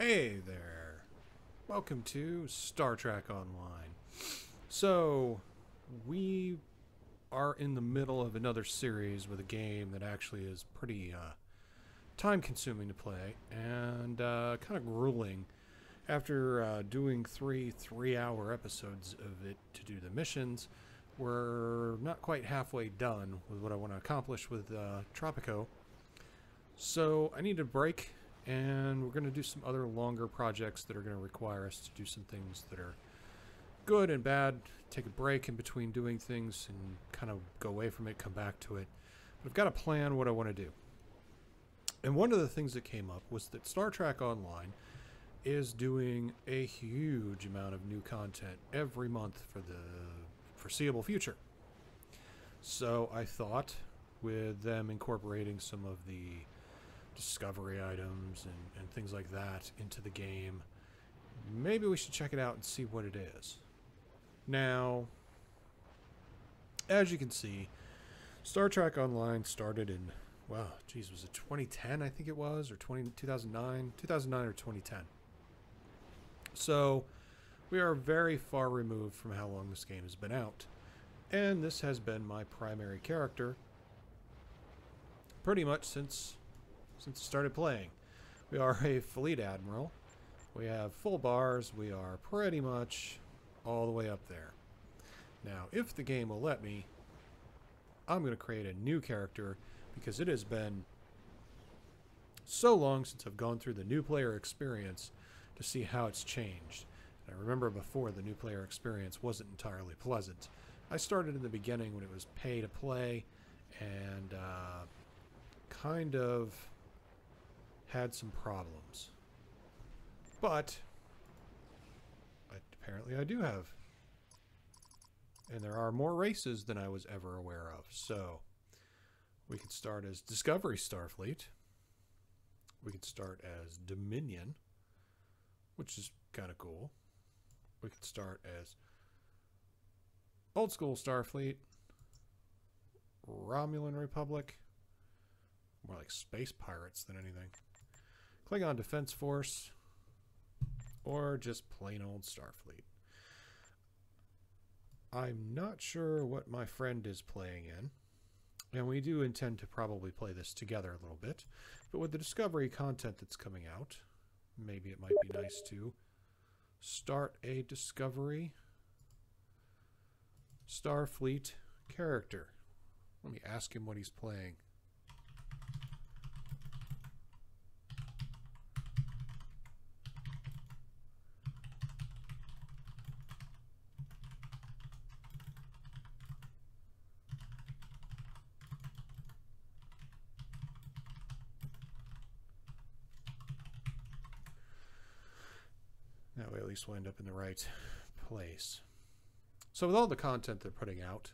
Hey there. Welcome to Star Trek Online. So, we are in the middle of another series with a game that actually is pretty time consuming to play and kind of grueling. After doing three-hour episodes of it to do the missions, we're not quite halfway done with what I want to accomplish with Tropico. So, I need a break. And we're going to do some other longer projects that are going to require us to do some things that are good and bad. Take a break in between doing things and kind of go away from it, come back to it. But I've got to plan what I want to do. And one of the things that came up was that Star Trek Online is doing a huge amount of new content every month for the foreseeable future. So I thought, with them incorporating some of the discovery items and things like that into the game, maybe we should check it out and see what it is. Now, as you can see, Star Trek Online started in, wow, geez, was it 2010, I think it was, or 2009 or 2010. So, we are very far removed from how long this game has been out. And this has been my primary character pretty much since I started playing. We are a fleet admiral. We have full bars. We are pretty much all the way up there. Now, if the game will let me, I'm going to create a new character because it has been so long since I've gone through the new player experience to see how it's changed. And I remember before, the new player experience wasn't entirely pleasant. I started in the beginning when it was pay to play and kind of had some problems. But apparently I do have. And there are more races than I was ever aware of. So we could start as Discovery Starfleet. We could start as Dominion, which is kind of cool. We could start as Old School Starfleet, Romulan Republic, more like space pirates than anything, Klingon Defense Force, or just plain old Starfleet. I'm not sure what my friend is playing in, and we do intend to probably play this together a little bit, but with the Discovery content that's coming out, maybe it might be nice to start a Discovery Starfleet character. Let me ask him what he's playing. That way at least we'll end up in the right place. So with all the content they're putting out,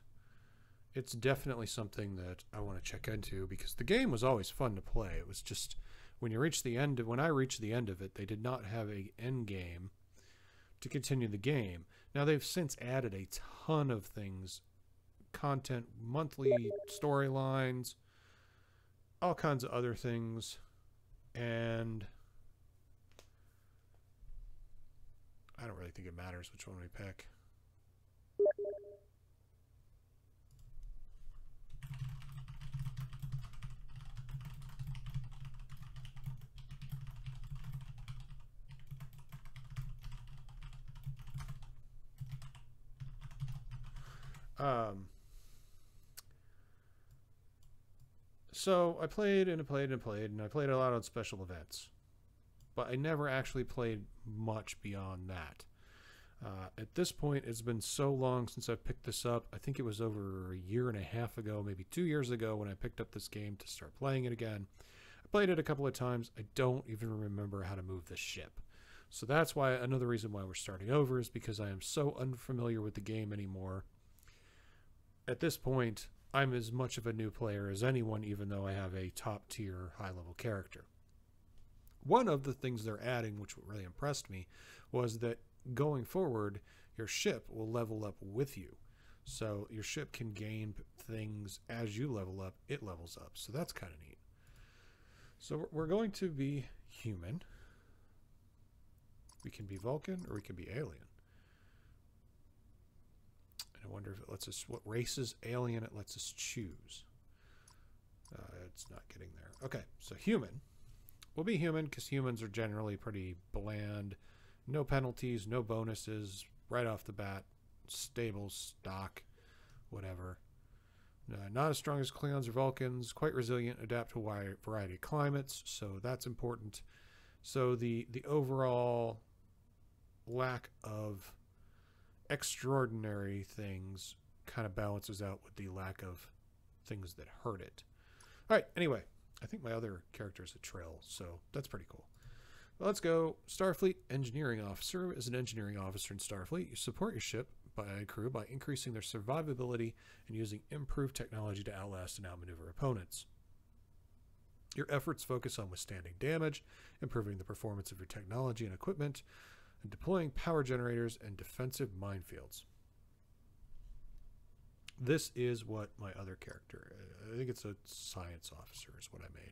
it's definitely something that I want to check into because the game was always fun to play. It was just when you reach the end, when I reached the end of it, they did not have an end game to continue the game. Now they've since added a ton of things, content, monthly storylines, all kinds of other things, and I don't really think it matters which one we pick. So I played and I played and played, and I played a lot on special events. But I never actually played much beyond that. At this point, it's been so long since I picked this up. I think it was over a year and a half ago, maybe 2 years ago, when I picked up this game to start playing it again. I played it a couple of times. I don't even remember how to move the ship. So that's why another reason why we're starting over is because I am so unfamiliar with the game anymore. At this point, I'm as much of a new player as anyone, even though I have a top-tier, high-level character. One of the things they're adding, which really impressed me, was that going forward, your ship will level up with you. So your ship can gain things as you level up, it levels up. So that's kind of neat. So we're going to be human. We can be Vulcan or we can be alien. And I wonder if it lets us, what race is alien it lets us choose. It's not getting there. Okay, so human. We'll be human because humans are generally pretty bland. No penalties, no bonuses, right off the bat. Stable, stock, whatever. Not as strong as Klingons or Vulcans. Quite resilient, adapt to a wide variety of climates. So that's important. So the overall lack of extraordinary things kind of balances out with the lack of things that hurt it. All right, anyway, I think my other character is a Trill, so that's pretty cool. Well, let's go. Starfleet Engineering Officer. As an engineering officer in Starfleet, you support your ship crew by increasing their survivability and using improved technology to outlast and outmaneuver opponents. Your efforts focus on withstanding damage, improving the performance of your technology and equipment, and deploying power generators and defensive minefields. This is what my other character, I think it's a science officer is what I made.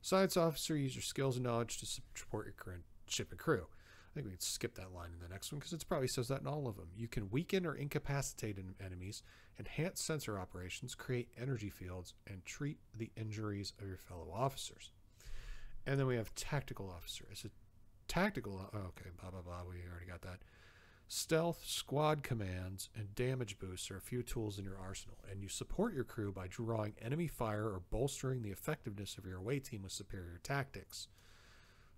Science officer, use your skills and knowledge to support your current ship and crew. I think we can skip that line in the next one because it probably says that in all of them. You can weaken or incapacitate enemies, enhance sensor operations, create energy fields, and treat the injuries of your fellow officers. And then we have tactical officer. It's a tactical, okay, blah, blah, blah, we already got that. Stealth, squad commands, and damage boosts are a few tools in your arsenal, and you support your crew by drawing enemy fire or bolstering the effectiveness of your away team with superior tactics.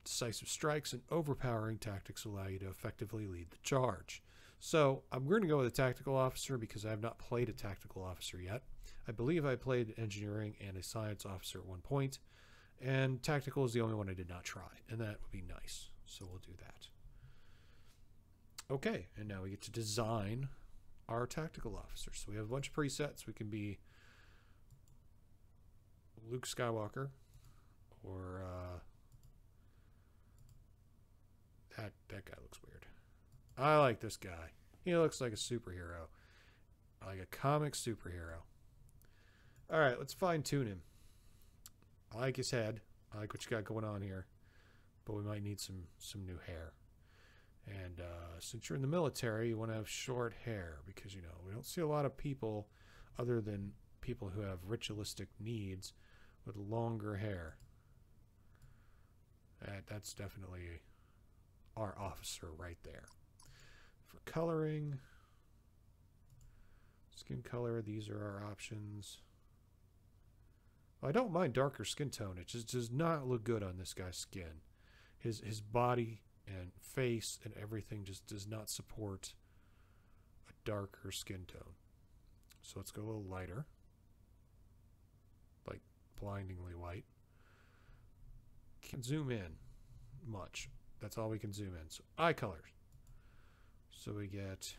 Decisive strikes and overpowering tactics allow you to effectively lead the charge. So I'm going to go with a tactical officer because I have not played a tactical officer yet. I believe I played engineering and a science officer at one point, and tactical is the only one I did not try, and that would be nice. So we'll do that. Okay, and now we get to design our tactical officers. So we have a bunch of presets. We can be Luke Skywalker or that guy looks weird. I like this guy. He looks like a superhero. Like a comic superhero. All right, let's fine tune him. I like his head. I like what you got going on here. But we might need some new hair. And since you're in the military, you want to have short hair because, you know, we don't see a lot of people other than people who have ritualistic needs with longer hair. That's definitely our officer right there. For coloring, skin color, these are our options. Well, I don't mind darker skin tone. It just does not look good on this guy's skin. His body and face and everything just does not support a darker skin tone. So let's go a little lighter, like blindingly white. Can't zoom in much. That's all we can zoom in. So eye colors. So we get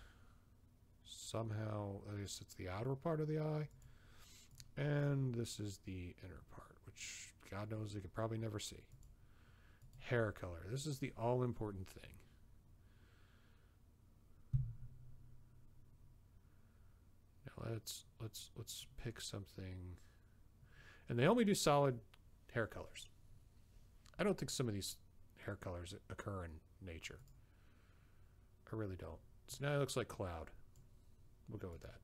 somehow, I guess it's the outer part of the eye, and this is the inner part, which God knows they could probably never see. Hair color. This is the all-important thing. Now let's pick something. And they only do solid hair colors. I don't think some of these hair colors occur in nature. I really don't. So now it looks like cloud. We'll go with that.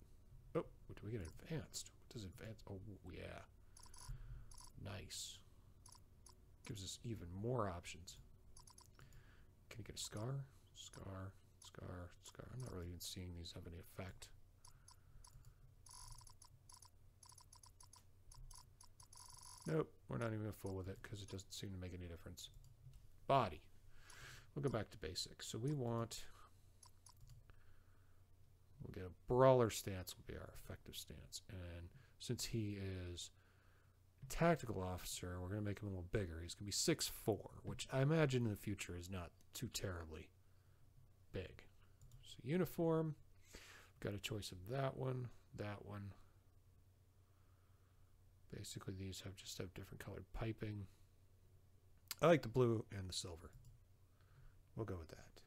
Oh, do we get advanced? What does advanced? Oh, yeah. Nice. Gives us even more options. Can you get a scar? Scar, scar, scar. I'm not really even seeing these have any effect. Nope, we're not even going to fool with it because it doesn't seem to make any difference. Body. We'll go back to basic. So we want... We'll get a brawler stance will be our effective stance. And since he is tactical officer, we're going to make him a little bigger. He's going to be 6'4", which I imagine in the future is not too terribly big. So uniform, got a choice of that one. Basically these just have different colored piping. I like the blue and the silver. We'll go with that.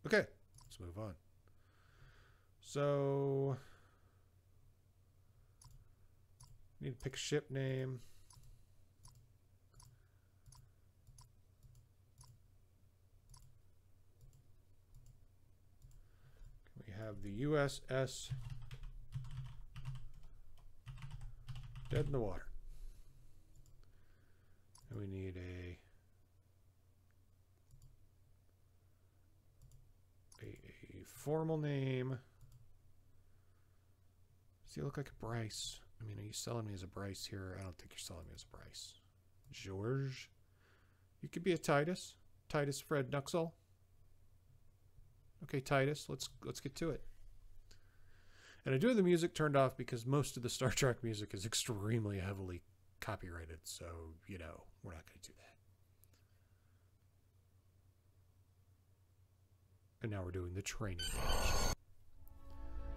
Okay, let's move on. So need to pick a ship name. have the USS dead in the water. And we need a formal name. Does he look like a Bryce? I mean, are you selling me as a Bryce here? I don't think you're selling me as a Bryce. George. You could be a Titus. Titus Fred Nuxel. Okay, Titus, let's get to it. And I do have the music turned off because most of the Star Trek music is extremely heavily copyrighted, so, you know, we're not going to do that. And now we're doing the training match.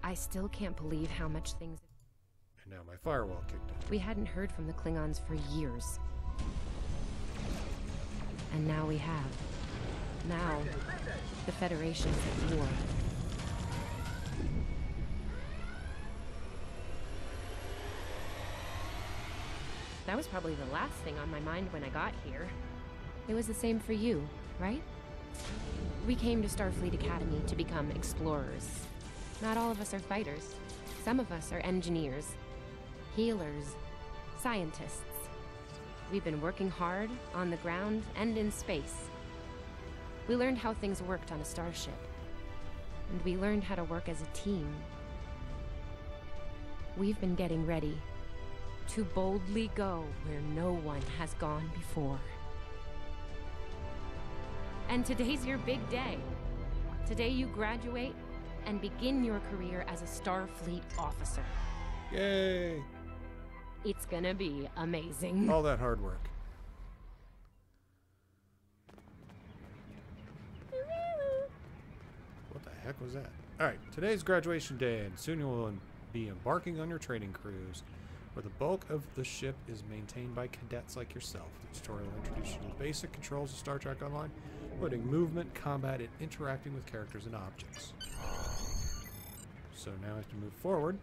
I still can't believe how much things... And now my firewall kicked in. We hadn't heard from the Klingons for years. And now we have. Now, the Federation's at war. That was probably the last thing on my mind when I got here. It was the same for you, right? We came to Starfleet Academy to become explorers. Not all of us are fighters. Some of us are engineers, healers, scientists. We've been working hard on the ground and in space. We learned how things worked on a starship. And we learned how to work as a team. We've been getting ready to boldly go where no one has gone before. And today's your big day. Today you graduate and begin your career as a Starfleet officer. Yay! It's gonna be amazing. All that hard work. What the heck was that? Alright, today's graduation day, and soon you will be embarking on your training cruise, where the bulk of the ship is maintained by cadets like yourself. The tutorial will introduce you to the basic controls of Star Trek Online, including movement, combat, and interacting with characters and objects. So now I have to move forward.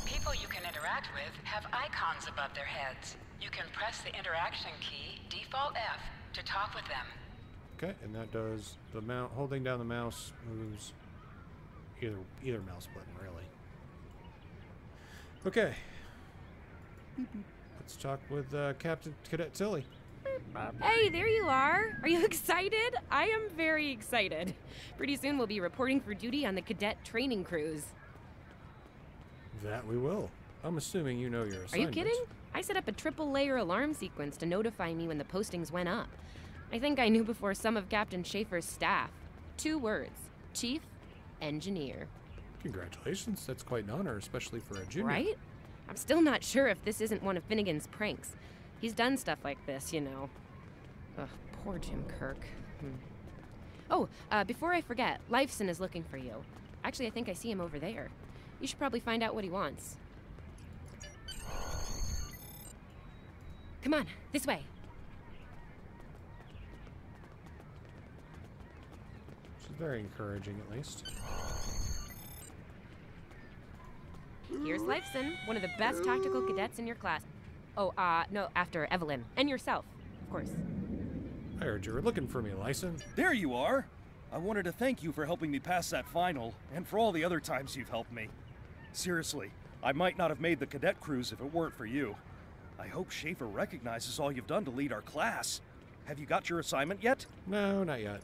People you can interact with have icons above their heads. You can press the interaction key, default F, to talk with them. Okay, and that does the mouse. Holding down the mouse moves either mouse button, really. Okay. Let's talk with Captain Cadet Tilly. Hey, there you are. Are you excited? I am very excited. Pretty soon we'll be reporting for duty on the cadet training cruise. That we will. I'm assuming you know your assignment. Are you kidding? I set up a triple-layer alarm sequence to notify me when the postings went up. I think I knew before some of Captain Schaefer's staff. 2 words. Chief Engineer. Congratulations. That's quite an honor, especially for a junior. Right? I'm still not sure if this isn't one of Finnegan's pranks. He's done stuff like this, you know. Ugh, poor Jim Kirk. Oh, before I forget, Lifeson is looking for you. Actually, I think I see him over there. You should probably find out what he wants. Come on, this way. She's very encouraging, at least. Here's Lifeson, one of the best tactical cadets in your class. Oh, no, after Evelyn. And yourself, of course. I heard you were looking for me, Lyson. There you are! I wanted to thank you for helping me pass that final, and for all the other times you've helped me. Seriously, I might not have made the cadet cruise if it weren't for you. I hope Schaefer recognizes all you've done to lead our class. Have you got your assignment yet? No, not yet.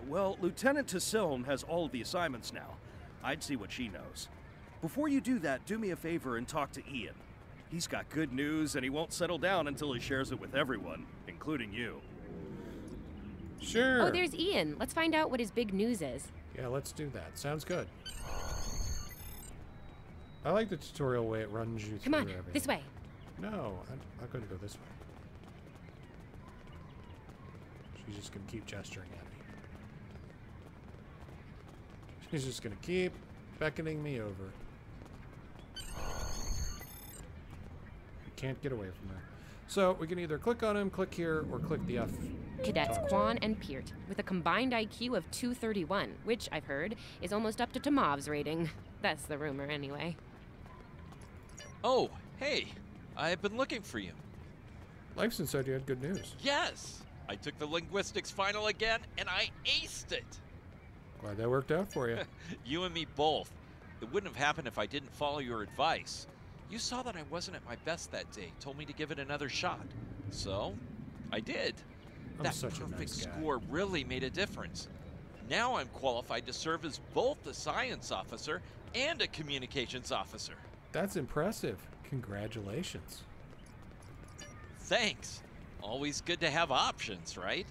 Well, Lieutenant Tassiln has all of the assignments now. I'd see what she knows. Before you do that, do me a favor and talk to Ian. He's got good news, and he won't settle down until he shares it with everyone, including you. Sure. Oh, there's Ian. Let's find out what his big news is. Yeah, let's do that. Sounds good. I like the tutorial way it runs you through Come on, everything. this way. No, I'm going to go this way. She's just going to keep gesturing at me. She's just going to keep beckoning me over. Can't get away from her. So we can either click on him, click here, or click the F. Cadets Quan and Peart, with a combined IQ of 231, which, I've heard, is almost up to Tomov's rating. That's the rumor, anyway. Oh, hey. I've been looking for you. Lifeson said you had good news. Yes. I took the linguistics final again, and I aced it. Glad that worked out for you. You and me both. It wouldn't have happened if I didn't follow your advice. You saw that I wasn't at my best that day, told me to give it another shot. So, I did. I'm That such a perfect nice guy. score really made a difference. Now I'm qualified to serve as both a science officer and a communications officer. That's impressive. Congratulations. Thanks. Always good to have options, right?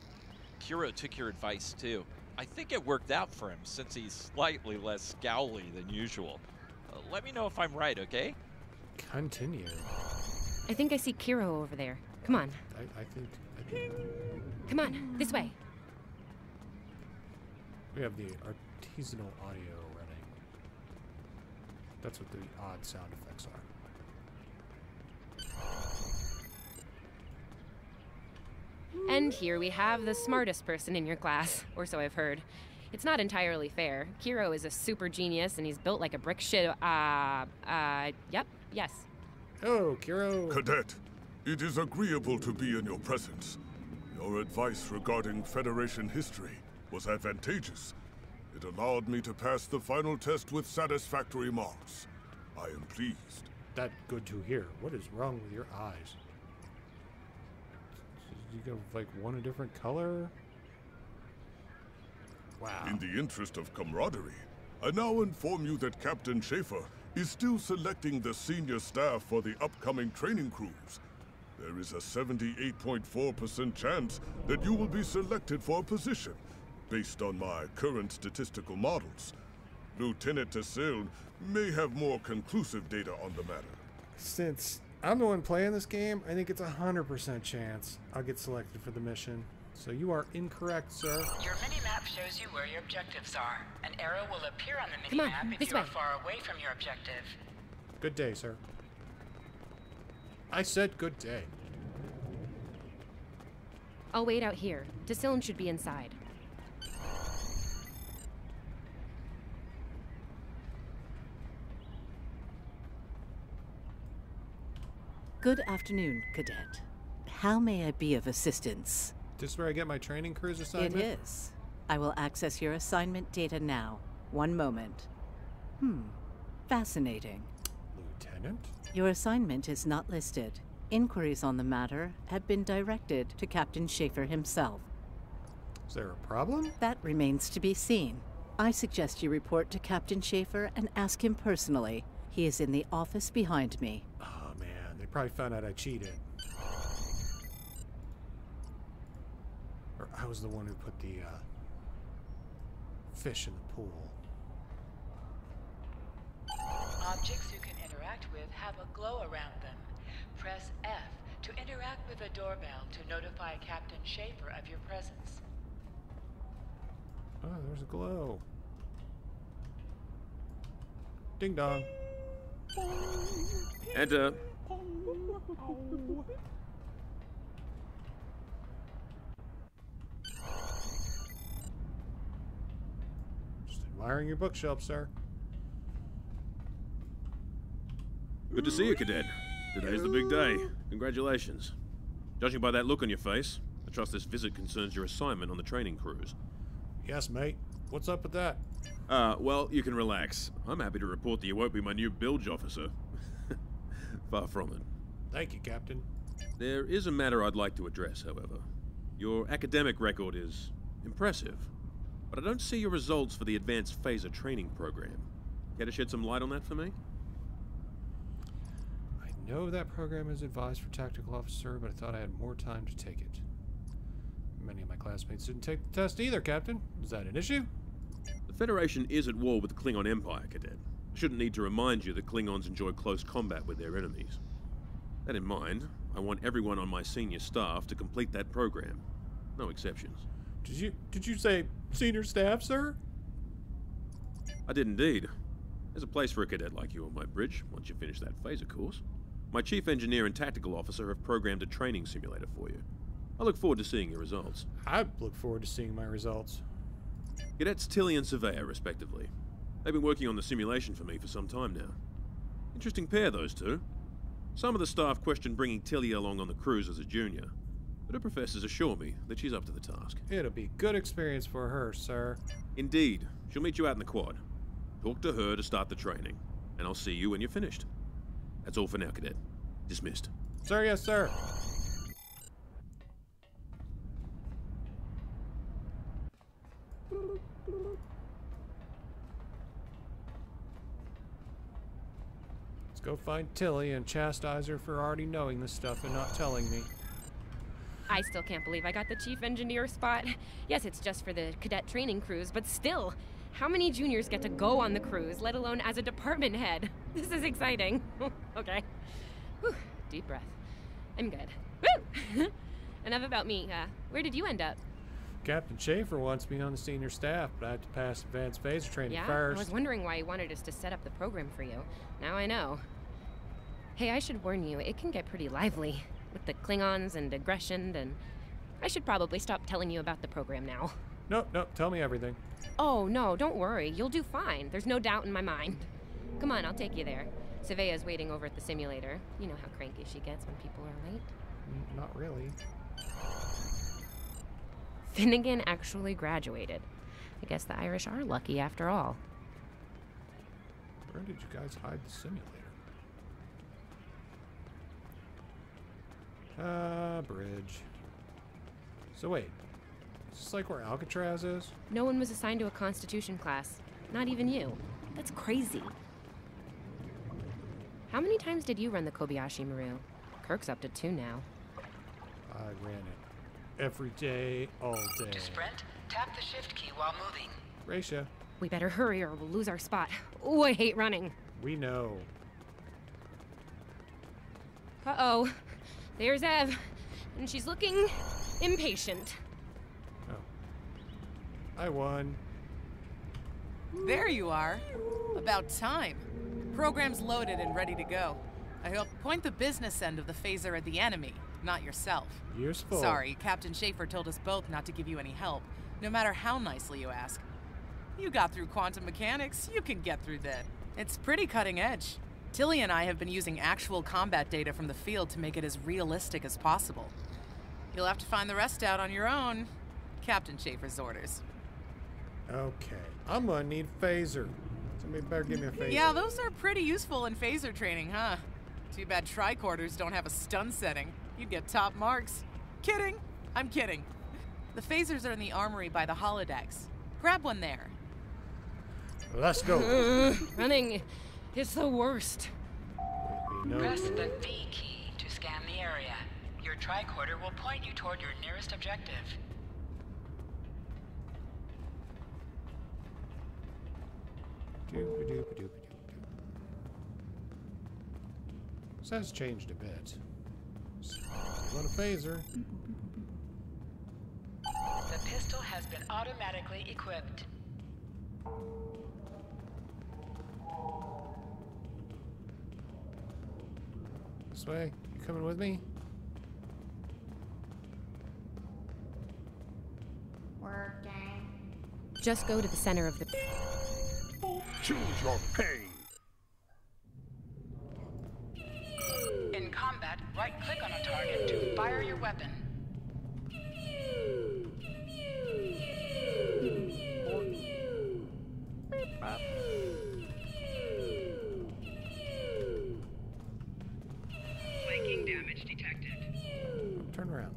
Kiro took your advice too. I think it worked out for him since he's slightly less scowly than usual. Let me know if I'm right, okay? Continue. I think I see Kiro over there. Come on. I think Come on, this way. we have the artisanal audio running. That's what the odd sound effects are. And here we have the smartest person in your class, or so I've heard. It's not entirely fair. Kiro is a super genius, and he's built like a brick shit. Yep, yes. Oh, Kiro. Cadet, it is agreeable to be in your presence. Your advice regarding Federation history was advantageous. It allowed me to pass the final test with satisfactory marks. I am pleased. That good to hear. What is wrong with your eyes? Did you go like one a different color? Wow. In the interest of camaraderie, I now inform you that Captain Schaefer is still selecting the senior staff for the upcoming training cruise. There is a 78.4% chance that you will be selected for a position, based on my current statistical models. Lieutenant Tassil may have more conclusive data on the matter. Since I'm the one playing this game, I think it's 100% chance I'll get selected for the mission. So you are incorrect, sir. Your mini-map shows you where your objectives are. An arrow will appear on the Come on, mini-map if this you are way. far away from your objective. Good day, sir. I said good day. I'll wait out here. Decilin should be inside. Good afternoon, Cadet. How may I be of assistance? This is where I get my training cruise assignment? It is. I will access your assignment data now. One moment. Fascinating. Lieutenant? Your assignment is not listed. Inquiries on the matter have been directed to Captain Schaefer himself. Is there a problem? That remains to be seen. I suggest you report to Captain Schaefer and ask him personally. He is in the office behind me. Oh man, they probably found out I cheated. Or I was the one who put the fish in the pool. Objects you can interact with have a glow around them. Press F to interact with a doorbell to notify Captain Schaefer of your presence. Oh, there's a glow. Ding dong. Enter. Just admiring your bookshelf, sir. Good to see you, Cadet. Today's the big day. Congratulations. Judging by that look on your face, I trust this visit concerns your assignment on the training cruise. Yes, mate. What's up with that? Well, you can relax. I'm happy to report that you won't be my new bilge officer. Far from it. Thank you, Captain. There is a matter I'd like to address, however. Your academic record is impressive, but I don't see your results for the Advanced Phaser Training Program. Care to shed some light on that for me? I know that program is advised for tactical officer, but I thought I had more time to take it. Many of my classmates didn't take the test either, Captain. Is that an issue? The Federation is at war with the Klingon Empire, Cadet. I shouldn't need to remind you that Klingons enjoy close combat with their enemies. That in mind, I want everyone on my senior staff to complete that program. No exceptions. Did you say senior staff, sir? I did indeed. There's a place for a cadet like you on my bridge once you finish that phaser course. My chief engineer and tactical officer have programmed a training simulator for you. I look forward to seeing your results. I look forward to seeing my results. Cadets Tilly and Surveyor, respectively. They've been working on the simulation for me for some time now. Interesting pair, those two. Some of the staff question bringing Tilly along on the cruise as a junior, but her professors assure me that she's up to the task. It'll be good experience for her, sir. Indeed. She'll meet you out in the quad. Talk to her to start the training, and I'll see you when you're finished. That's all for now, Cadet. Dismissed. Sir, yes, sir. Let's go find Tilly and chastise her for already knowing this stuff and not telling me. I still can't believe I got the chief engineer spot. Yes, it's just for the cadet training cruise, but still, how many juniors get to go on the cruise, let alone as a department head? This is exciting. Okay. Whew. Deep breath. I'm good. Woo! Enough about me. Where did you end up? Captain Schaefer wants me on the senior staff, but I have to pass advanced phaser training Yeah? first. I was wondering why he wanted us to set up the program for you. Now I know. Hey, I should warn you, it can get pretty lively. With the Klingons and aggression, and I should probably stop telling you about the program now. Nope, tell me everything. Oh, no, don't worry. You'll do fine. There's no doubt in my mind. Come on, I'll take you there. Savea's waiting over at the simulator. You know how cranky she gets when people are late. Not really. Finnegan actually graduated. I guess the Irish are lucky after all. Where did you guys hide the simulator? Bridge. So wait, is this like where Alcatraz is? No one was assigned to a Constitution class. Not even you. That's crazy. How many times did you run the Kobayashi Maru? Kirk's up to 2 now. I ran it. Every day, all day. To sprint, tap the shift key while moving. Raisha, We better hurry or we'll lose our spot. Oh, I hate running. we know. Uh-oh. There's Ev. And she's looking impatient. Oh. I won. There you are. About time. Program's loaded and ready to go. I hope point the business end of the phaser at the enemy, not yourself. Useful. Sorry, Captain Schaefer told us both not to give you any help, no matter how nicely you ask. You got through quantum mechanics, you can get through that. It's pretty cutting edge. Tilly and I have been using actual combat data from the field to make it as realistic as possible. You'll have to find the rest out on your own. Captain Schaefer's orders. Okay, I'm gonna need phaser. Somebody better give me a phaser. Yeah, those are pretty useful in phaser training, huh? Too bad tricorders don't have a stun setting. You'd get top marks. Kidding. I'm kidding. The phasers are in the armory by the holodecks. Grab one there. Let's go. Running is the worst. No Press good. the V key to scan the area. Your tricorder will point you toward your nearest objective. Doop-a-doop-a-doop-a-doop-a-doop. This has changed a bit. Want a phaser? The pistol has been automatically equipped. This way? You coming with me? Just go to the center of the... Choose your pain. In combat, right-click on a target to fire your weapon. Flanking damage detected. Turn around.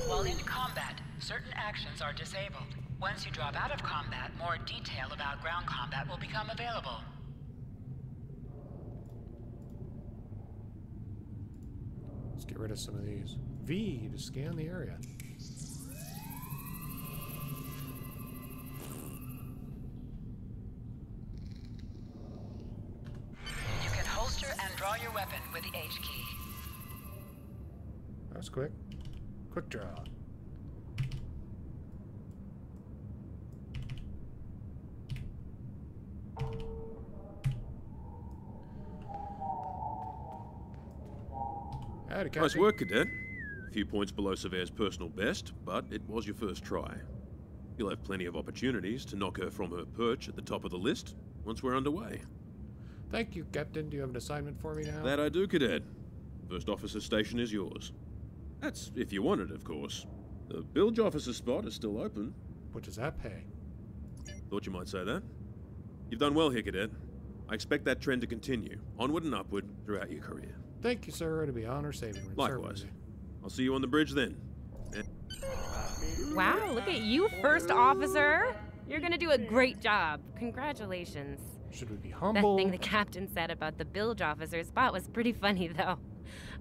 While in combat, certain actions are disabled. Once you drop out of combat, more detail about ground combat will become available. Let's get rid of some of these. V to scan the area. You can holster and draw your weapon with the H key. That was quick. Quick draw. Howdy, Captain. Nice work, Cadet. A few points below Surveyor's personal best, but it was your first try. You'll have plenty of opportunities to knock her from her perch at the top of the list once we're underway. Thank you, Captain. Do you have an assignment for me now? That I do, Cadet. First officer station is yours. That's if you want it, of course. The bilge officer spot is still open. What does that pay? Thought you might say that. You've done well here, Cadet. I expect that trend to continue, onward and upward, throughout your career. Thank you, sir. It'll be honor saving. Likewise. I'll see you on the bridge then. Wow, look at you, first officer. You're gonna do a great job. Congratulations. Should we be humble? That thing the captain said about the bilge officer spot was pretty funny, though.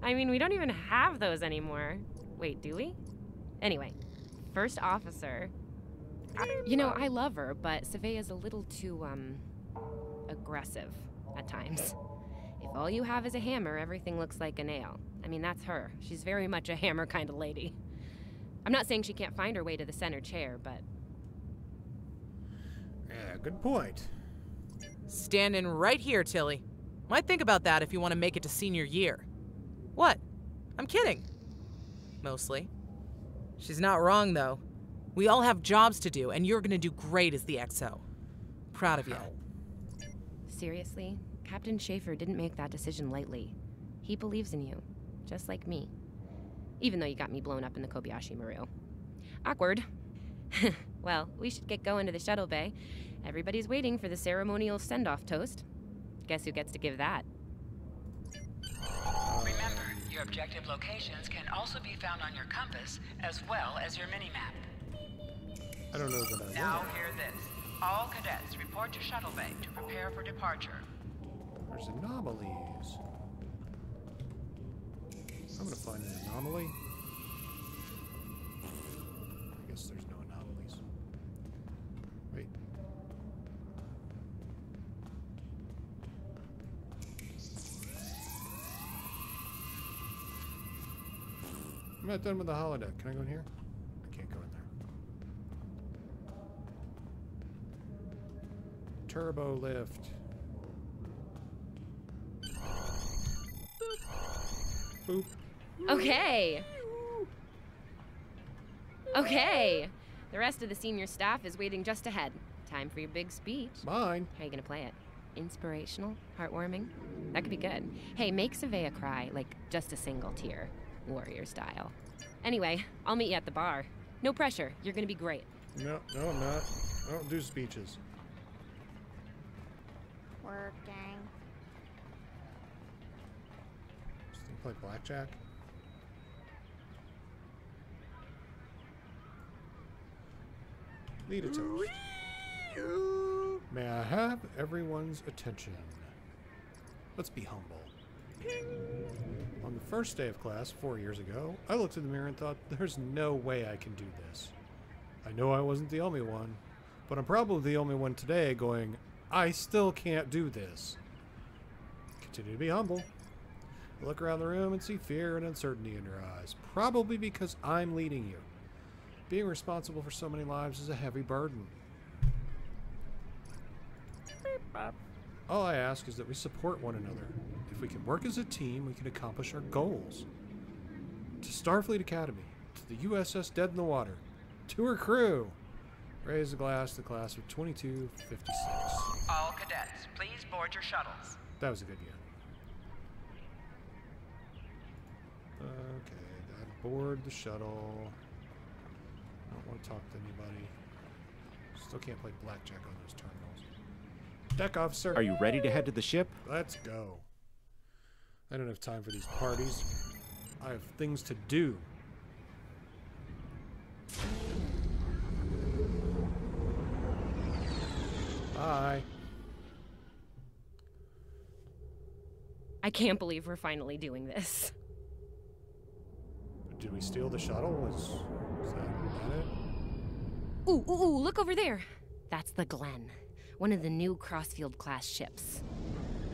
I mean, we don't even have those anymore. Wait, do we? Anyway, first officer. You know, I love her, but Savea's a little too, aggressive at times. If all you have is a hammer, everything looks like a nail. I mean, that's her. She's very much a hammer kind of lady. I'm not saying she can't find her way to the center chair, but... Yeah, good point. Standing right here, Tilly. Might think about that if you want to make it to senior year. What? I'm kidding. Mostly. She's not wrong, though. We all have jobs to do, and you're gonna do great as the XO. Proud of you. Seriously, Captain Schaefer didn't make that decision lightly. He believes in you, just like me. Even though you got me blown up in the Kobayashi Maru. Awkward. Well, we should get going to the shuttle bay. Everybody's waiting for the ceremonial send-off toast. Guess who gets to give that? Remember, your objective locations can also be found on your compass as well as your mini-map. I don't know that I Now will. hear this. All cadets report to shuttle bay to prepare for departure. There's anomalies. I'm gonna find an anomaly. I guess there's no anomalies. Wait. I'm not done with the holodeck. Can I go in here? I can't go in there. Turbo lift. Boop. Okay. Okay. The rest of the senior staff is waiting just ahead. Time for your big speech. Mine. How are you gonna play it? Inspirational? Heartwarming? That could be good. Hey, make Savea cry, like just a single tear. Warrior style. Anyway, I'll meet you at the bar. No pressure. You're gonna be great. No, I'm not. I don't do speeches. Working. Still play blackjack? Lead a toast. May I have everyone's attention? Let's be humble. On the first day of class 4 years ago, I looked in the mirror and thought, there's no way I can do this. I know I wasn't the only one, but I'm probably the only one today going, I still can't do this. Continue to be humble. I look around the room and see fear and uncertainty in your eyes, probably because I'm leading you. Being responsible for so many lives is a heavy burden. All I ask is that we support one another. If we can work as a team, we can accomplish our goals. To Starfleet Academy, to the USS Dead in the Water, to her crew, raise a glass to the class of 2256. All cadets, please board your shuttles. That was a good year. Okay, got board the shuttle. I don't want to talk to anybody. Still can't play blackjack on those terminals. Deck officer. Are you ready to head to the ship? Let's go. I don't have time for these parties. I have things to do. Bye. I can't believe we're finally doing this. Did we steal the shuttle? Is that it? Ooh, look over there. That's the Glen, one of the new Crossfield class ships.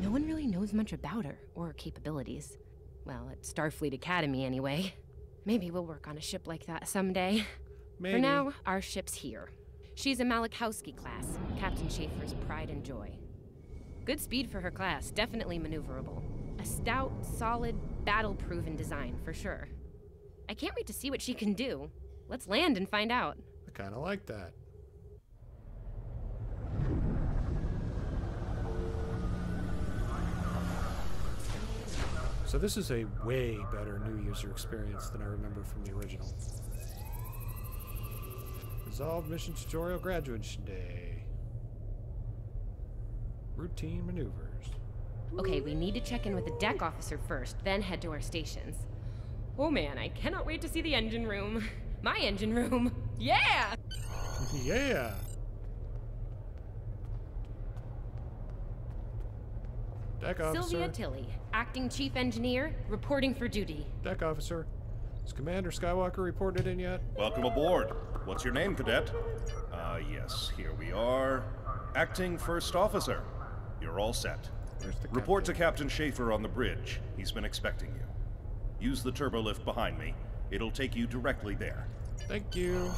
No one really knows much about her or her capabilities. Well, at Starfleet Academy anyway. Maybe we'll work on a ship like that someday. Maybe. For now, our ship's here. She's a Malachowski class, Captain Schaefer's pride and joy. Good speed for her class, definitely maneuverable. A stout, solid, battle-proven design, for sure. I can't wait to see what she can do. Let's land and find out. I kind of like that. So this is a way better new user experience than I remember from the original. Resolved mission tutorial graduation day. Routine maneuvers. Okay, we need to check in with the deck officer first, then head to our stations. Oh man, I cannot wait to see the engine room. My engine room. Yeah! Yeah! Deck officer. Sylvia Tilly, acting chief engineer, reporting for duty. Deck officer. Has Commander Skywalker reported in yet? Welcome aboard. What's your name, Cadet? Yes, here we are. Acting First Officer. You're all set. Where's the Report to captain? Captain Schaefer on the bridge. He's been expecting you. Use the turbo lift behind me. It'll take you directly there. Thank you.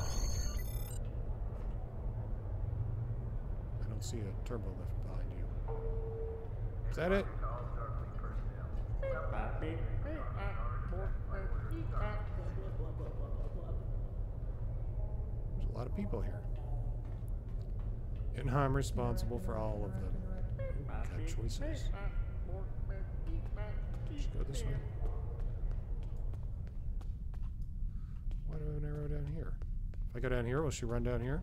I don't see a turbo lift behind you. Is that it? There's a lot of people here. And I'm responsible for all of them. Got choices. Should go this way. Why do I have an arrow down here? If I go down here, will she run down here?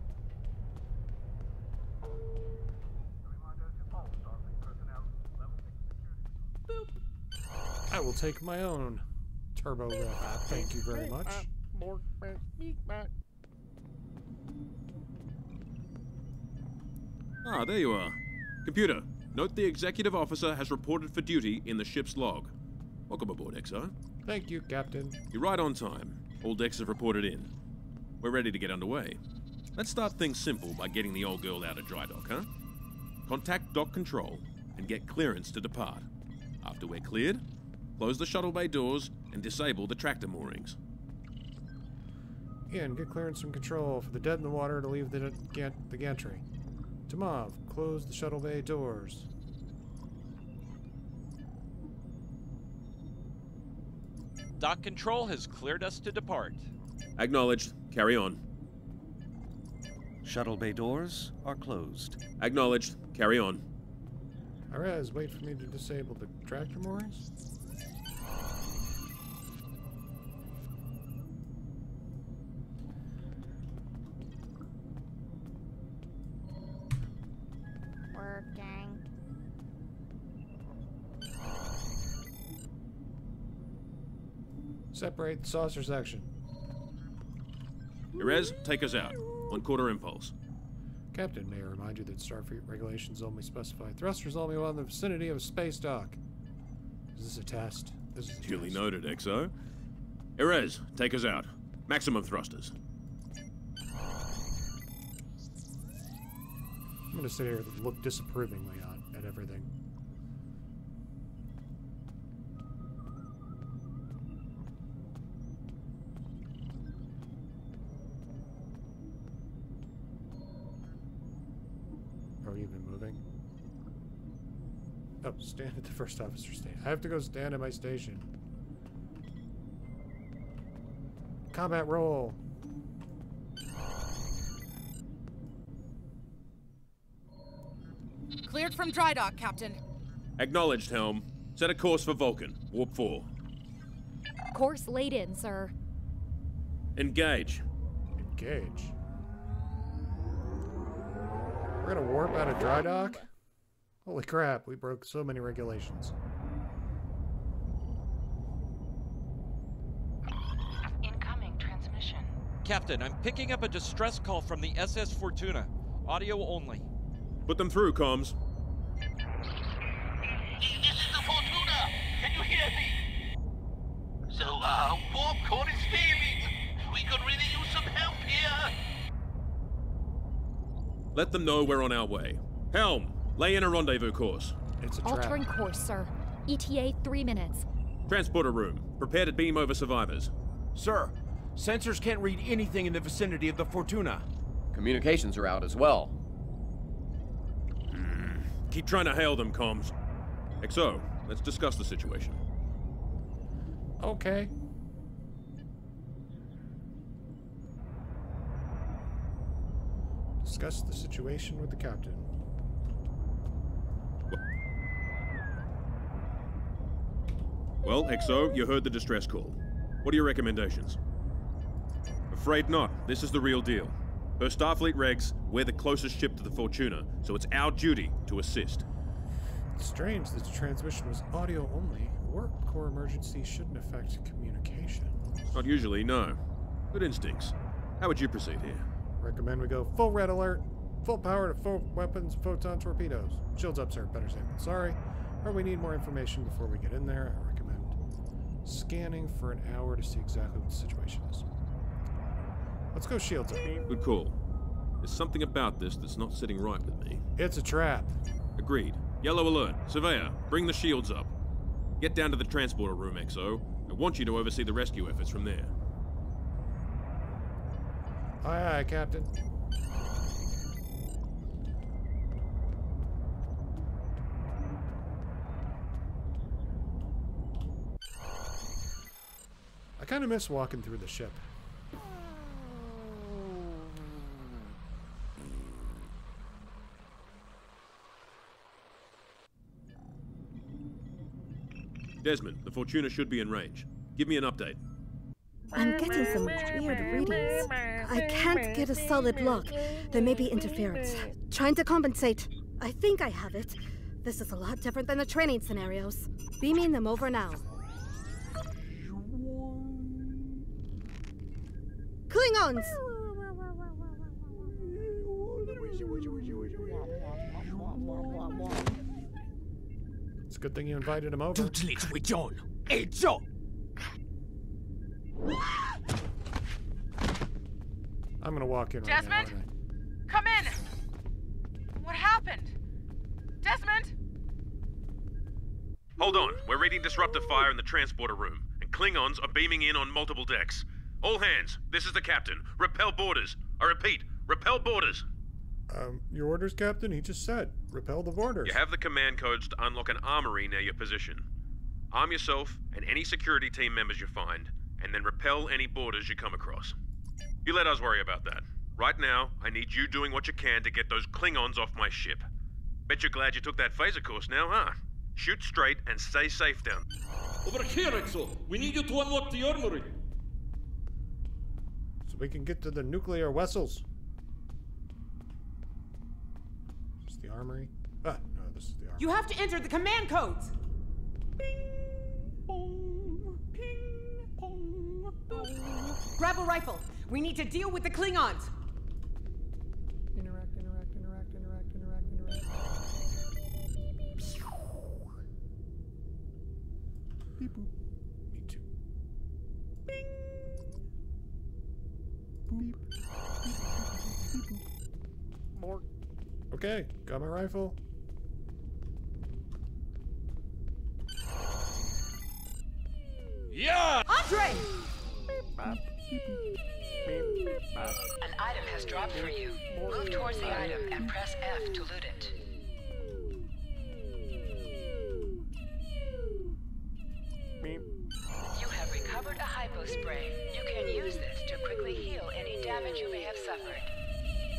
I will take my own turbo lift. Thank you very much. Ah, there you are. Computer, note the executive officer has reported for duty in the ship's log. Welcome aboard, XO. Thank you, Captain. You're right on time. All decks have reported in. We're ready to get underway. Let's start things simple by getting the old girl out of dry dock, huh? Contact dock control and get clearance to depart. After we're cleared, close the shuttle bay doors and disable the tractor moorings. Ian, get clearance from control for the dead in the water to leave the gantry. Tomov, close the shuttle bay doors. Dock control has cleared us to depart. Acknowledged. Carry on. Shuttle bay doors are closed. Acknowledged. Carry on. Arez, wait for me to disable the tractor moorings. Working. Separate the saucer section. Erez, take us out. On quarter impulse. Captain, may I remind you that Starfleet regulations only specify thrusters only while in the vicinity of a space dock. Is this a test? This is a Duly test. noted, XO. Erez, take us out. Maximum thrusters. I'm going to sit here and look disapprovingly at everything. Are we even moving? Oh, stand at the first officer station. I have to go stand at my station. Combat roll. Cleared from dry dock, Captain. Acknowledged, Helm. Set a course for Vulcan. Warp 4. Course laid in, sir. Engage. Engage. We're gonna warp out of dry dock? Holy crap, we broke so many regulations. Incoming transmission. Captain, I'm picking up a distress call from the SS Fortuna. Audio only. Put them through, comms. This is the Fortuna! Can you hear me? So, warp core is failing. We could really use some help here. Let them know we're on our way. Helm, lay in a rendezvous course. It's a trap. Altering course, sir. ETA 3 minutes. Transporter room. Prepare to beam over survivors. Sir, sensors can't read anything in the vicinity of the Fortuna. Communications are out as well. Keep trying to hail them, comms. XO, let's discuss the situation. Okay. Discuss the situation with the captain. Well, XO, you heard the distress call. What are your recommendations? Afraid not. This is the real deal. Per Starfleet regs, we're the closest ship to the Fortuna, so it's our duty to assist. It's strange that the transmission was audio only. A warp core emergency shouldn't affect communication. Not usually, no. Good instincts. How would you proceed here? Recommend we go full red alert, full power to full weapons, photon torpedoes. Shields up, sir. Better safe than sorry. Or we need more information before we get in there. I recommend scanning for an hour to see exactly what the situation is. Let's go shields up. Good call. There's something about this that's not sitting right with me. It's a trap. Agreed. Yellow alert. Surveyor, bring the shields up. Get down to the transporter room, XO. I want you to oversee the rescue efforts from there. Aye, aye, Captain. I kind of miss walking through the ship. Desmond, the Fortuna should be in range. Give me an update. I'm getting some weird readings. I can't get a solid lock. There may be interference. Trying to compensate. I think I have it. This is a lot different than the training scenarios. Beaming them over now. Klingons! It's a good thing you invited him over. I'm gonna walk in right Desmond? now, aren't Come in! What happened? Desmond? Hold on. We're reading disruptor fire in the transporter room, and Klingons are beaming in on multiple decks. All hands, this is the captain. Repel borders. I repeat, repel borders. Your orders, Captain? He just said, repel the borders. You have the command codes to unlock an armory near your position. Arm yourself and any security team members you find, and then repel any borders you come across. You let us worry about that. Right now, I need you doing what you can to get those Klingons off my ship. Bet you're glad you took that phaser course now, huh? Shoot straight and stay safe down. Over here, Exo. We need you to unlock the armory. So we can get to the nuclear vessels. Is this the armory? Ah, no, this is the armory. You have to enter the command codes. Grab a rifle. We need to deal with the Klingons. Interact. Beep boop. Me too. Bing. Boop. Beep boop. More. Okay, got my rifle. Yeah! Andre! An item has dropped for you. Move towards the item and press F to loot it. You have recovered a hypo spray. You can use this to quickly heal any damage you may have suffered.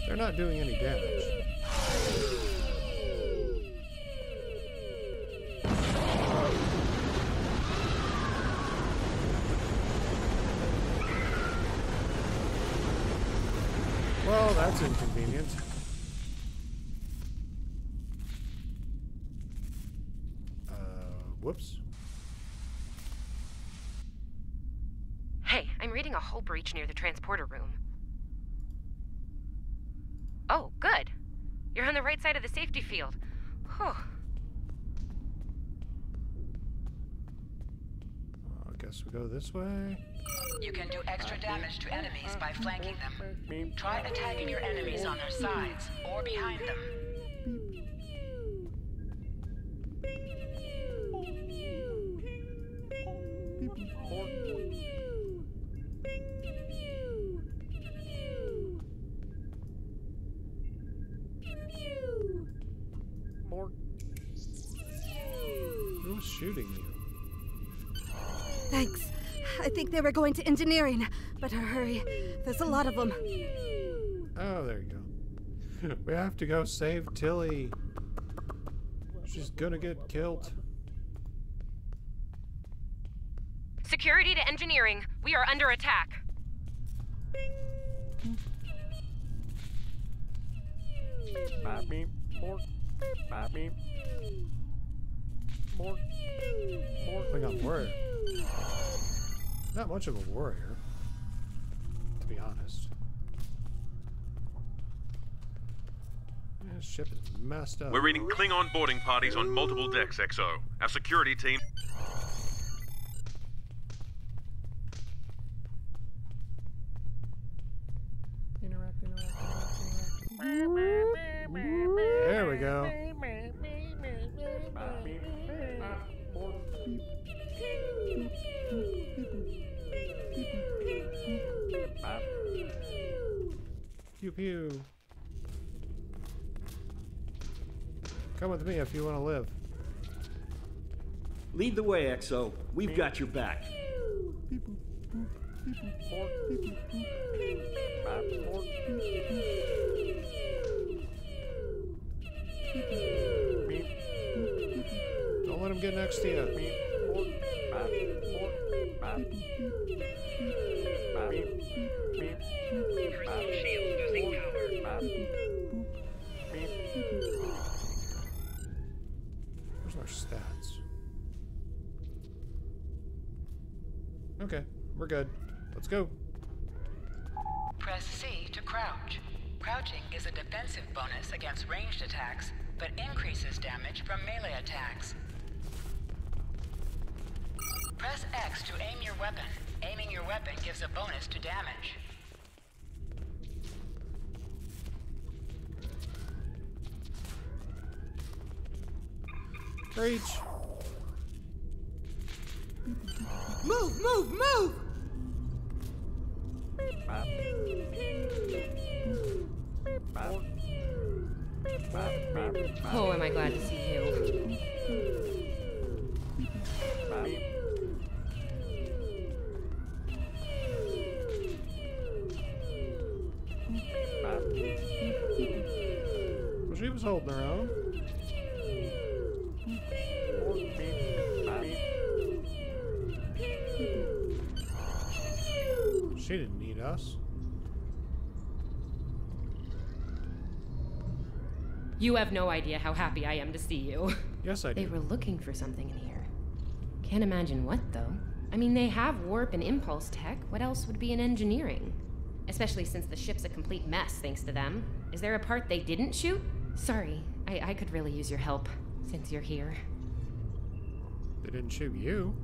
They're not doing any damage. Well, that's inconvenient. Whoops. Hey, I'm reading a hull breach near the transporter room. Oh, good. You're on the right side of the safety field. Whew. I guess we go this way. You can do extra damage to enemies by flanking them. Try attacking your enemies on their sides or behind them. Who's shooting you? Thanks. I think they were going to engineering. Better hurry. There's a lot of them. Oh, there you go. We have to go save Tilly. She's gonna get killed. Security to engineering. We are under attack. Klingon warrior. Not much of a warrior, to be honest. This ship is messed up. We're reading Klingon boarding parties on multiple decks, XO. Our security team... There we go. Pew pew. Come with me if you want to live. Lead the way, XO. We've got your back. Don't let him get next to you. Where's our stats? Okay, we're good. Let's go. Press C to crouch. Crouching is a defensive bonus against ranged attacks, but increases damage from melee attacks. Press X to aim your weapon. Aiming your weapon gives a bonus to damage. Breach. Move, move, move! Oh, am I glad to see you. Well, she was holding her own. She didn't need us. You have no idea how happy I am to see you. Yes, I do. They were looking for something in here. Can't imagine what, though. I mean, they have warp and impulse tech. What else would be in engineering? Especially since the ship's a complete mess, thanks to them. Is there a part they didn't shoot? Sorry, I could really use your help, since you're here. They didn't shoot you.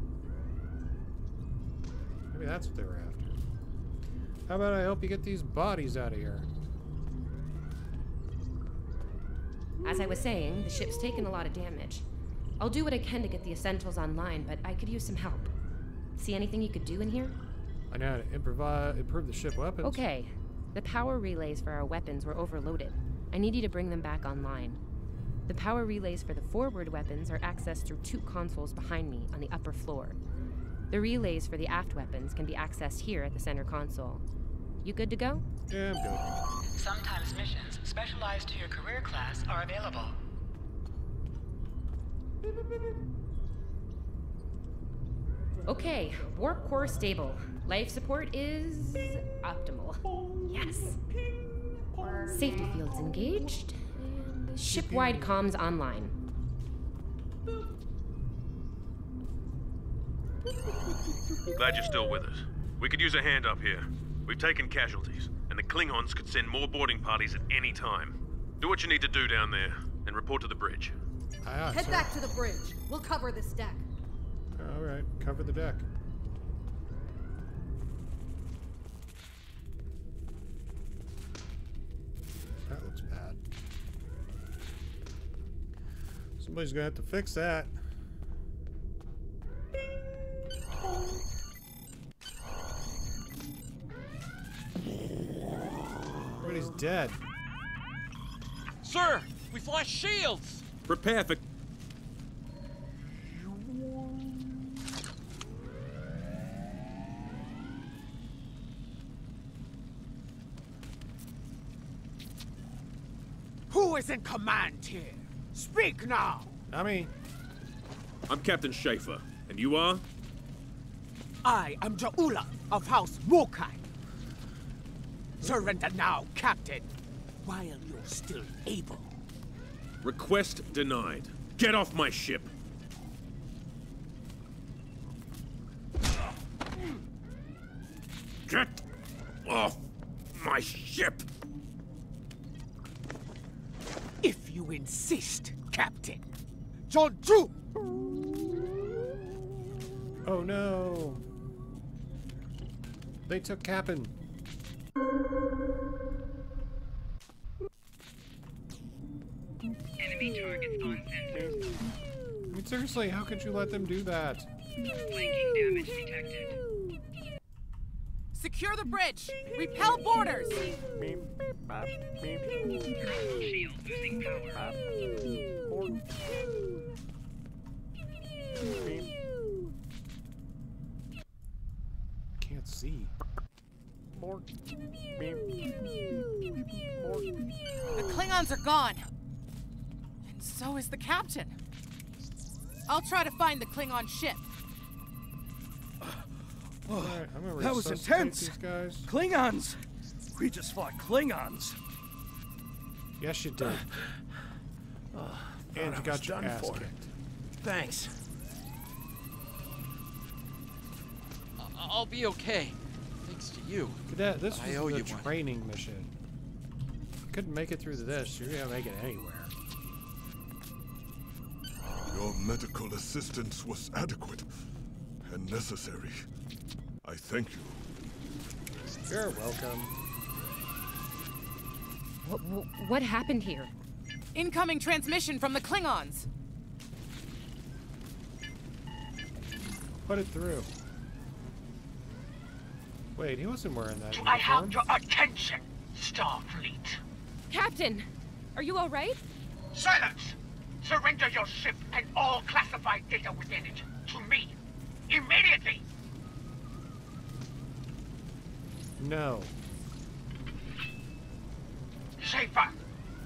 Maybe that's what they were after. How about I help you get these bodies out of here? As I was saying, the ship's taken a lot of damage. I'll do what I can to get the essentials online, but I could use some help. See anything you could do in here? I know how to improve the ship weapons. Okay. The power relays for our weapons were overloaded. I need you to bring them back online. The power relays for the forward weapons are accessed through 2 consoles behind me on the upper floor. The relays for the aft weapons can be accessed here at the center console. You good to go? Yeah, I'm good. Sometimes missions specialized to your career class are available. Okay, warp core stable. Life support is optimal. Yes. Safety fields engaged. And ship-wide comms online. Glad you're still with us. We could use a hand up here. We've taken casualties, and the Klingons could send more boarding parties at any time. Do what you need to do down there, and report to the bridge. Head back to the bridge. We'll cover this deck. All right, cover the deck. That looks bad. Somebody's gonna have to fix that. Everybody's dead. Sir, we've lost shields. Prepare for... Who is in command here? Speak now! Not me. I'm Captain Schaefer, and you are? I am Jaula of House Wokai. Surrender now, Captain, while you're still able. Request denied. Get off my ship. Get off my ship! If you insist, Captain. Joju! Oh no! They took Cap'n. Enemy targets on sensors. I mean, seriously, how could you let them do that? Flanking damage detected. Secure the bridge! Repel boarders! Shield losing power. Can't see. The Klingons are gone. And so is the captain. I'll try to find the Klingon ship. Oh, right, I'm gonna that was resuscitate intense. these guys. Klingons. We just fought Klingons. Yes, you did. And you got your ass kicked. Thanks. I'll be okay. Thanks to you. Cadet, this I owe was you the one. training mission. You couldn't make it through this. You're gonna make it anywhere. Your medical assistance was adequate and necessary. I thank you. You're welcome. What happened here? Incoming transmission from the Klingons. Put it through. Wait, he wasn't wearing that I have uniform. your attention, Starfleet. Captain, are you all right? Silence! Surrender your ship and all classified data within it to me. Immediately! No. Schaefer,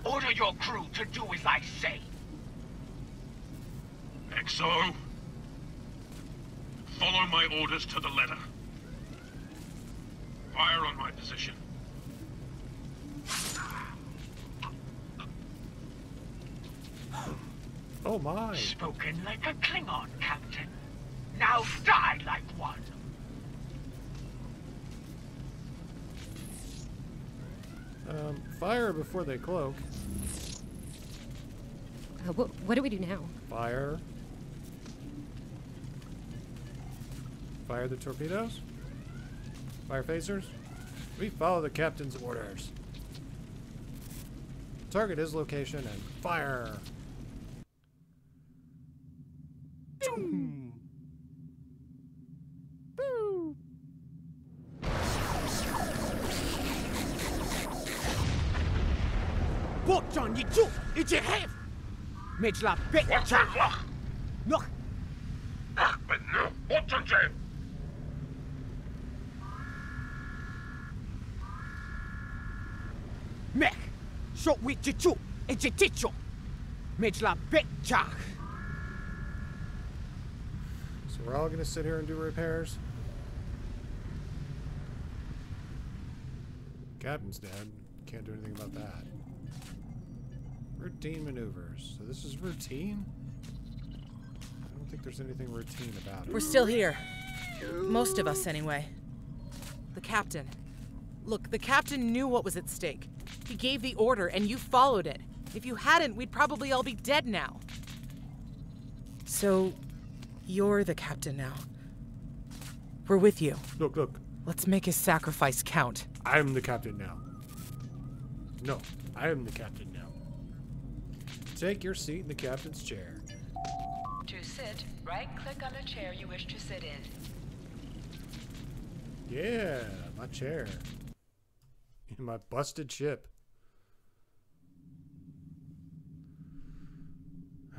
order your crew to do as I say. XO, follow my orders to the letter. Fire on my position. Oh my. Spoken like a Klingon, Captain. Now die like one. Fire before they cloak. What do we do now? Fire. Fire the torpedoes. Fire phasers. We follow the captain's orders. Target his location and fire. Botjan Yichu, it's a have! Mitchla Betcha! Look! But no, Botjan Jam! Mech! Shot with Yichu, it's a ticho! Mitchla Betcha! So we're all gonna sit here and do repairs. Captain's dead. Can't do anything about that. Routine maneuvers. So this is routine? I don't think there's anything routine about it. We're still here. Most of us, anyway. The captain. Look, the captain knew what was at stake. He gave the order, and you followed it. If you hadn't, we'd probably all be dead now. So, you're the captain now. We're with you. Look. Let's make his sacrifice count. I'm the captain now. No, I am the captain now. Take your seat in the captain's chair. To sit, right-click on the chair you wish to sit in. Yeah, my chair. In my busted ship.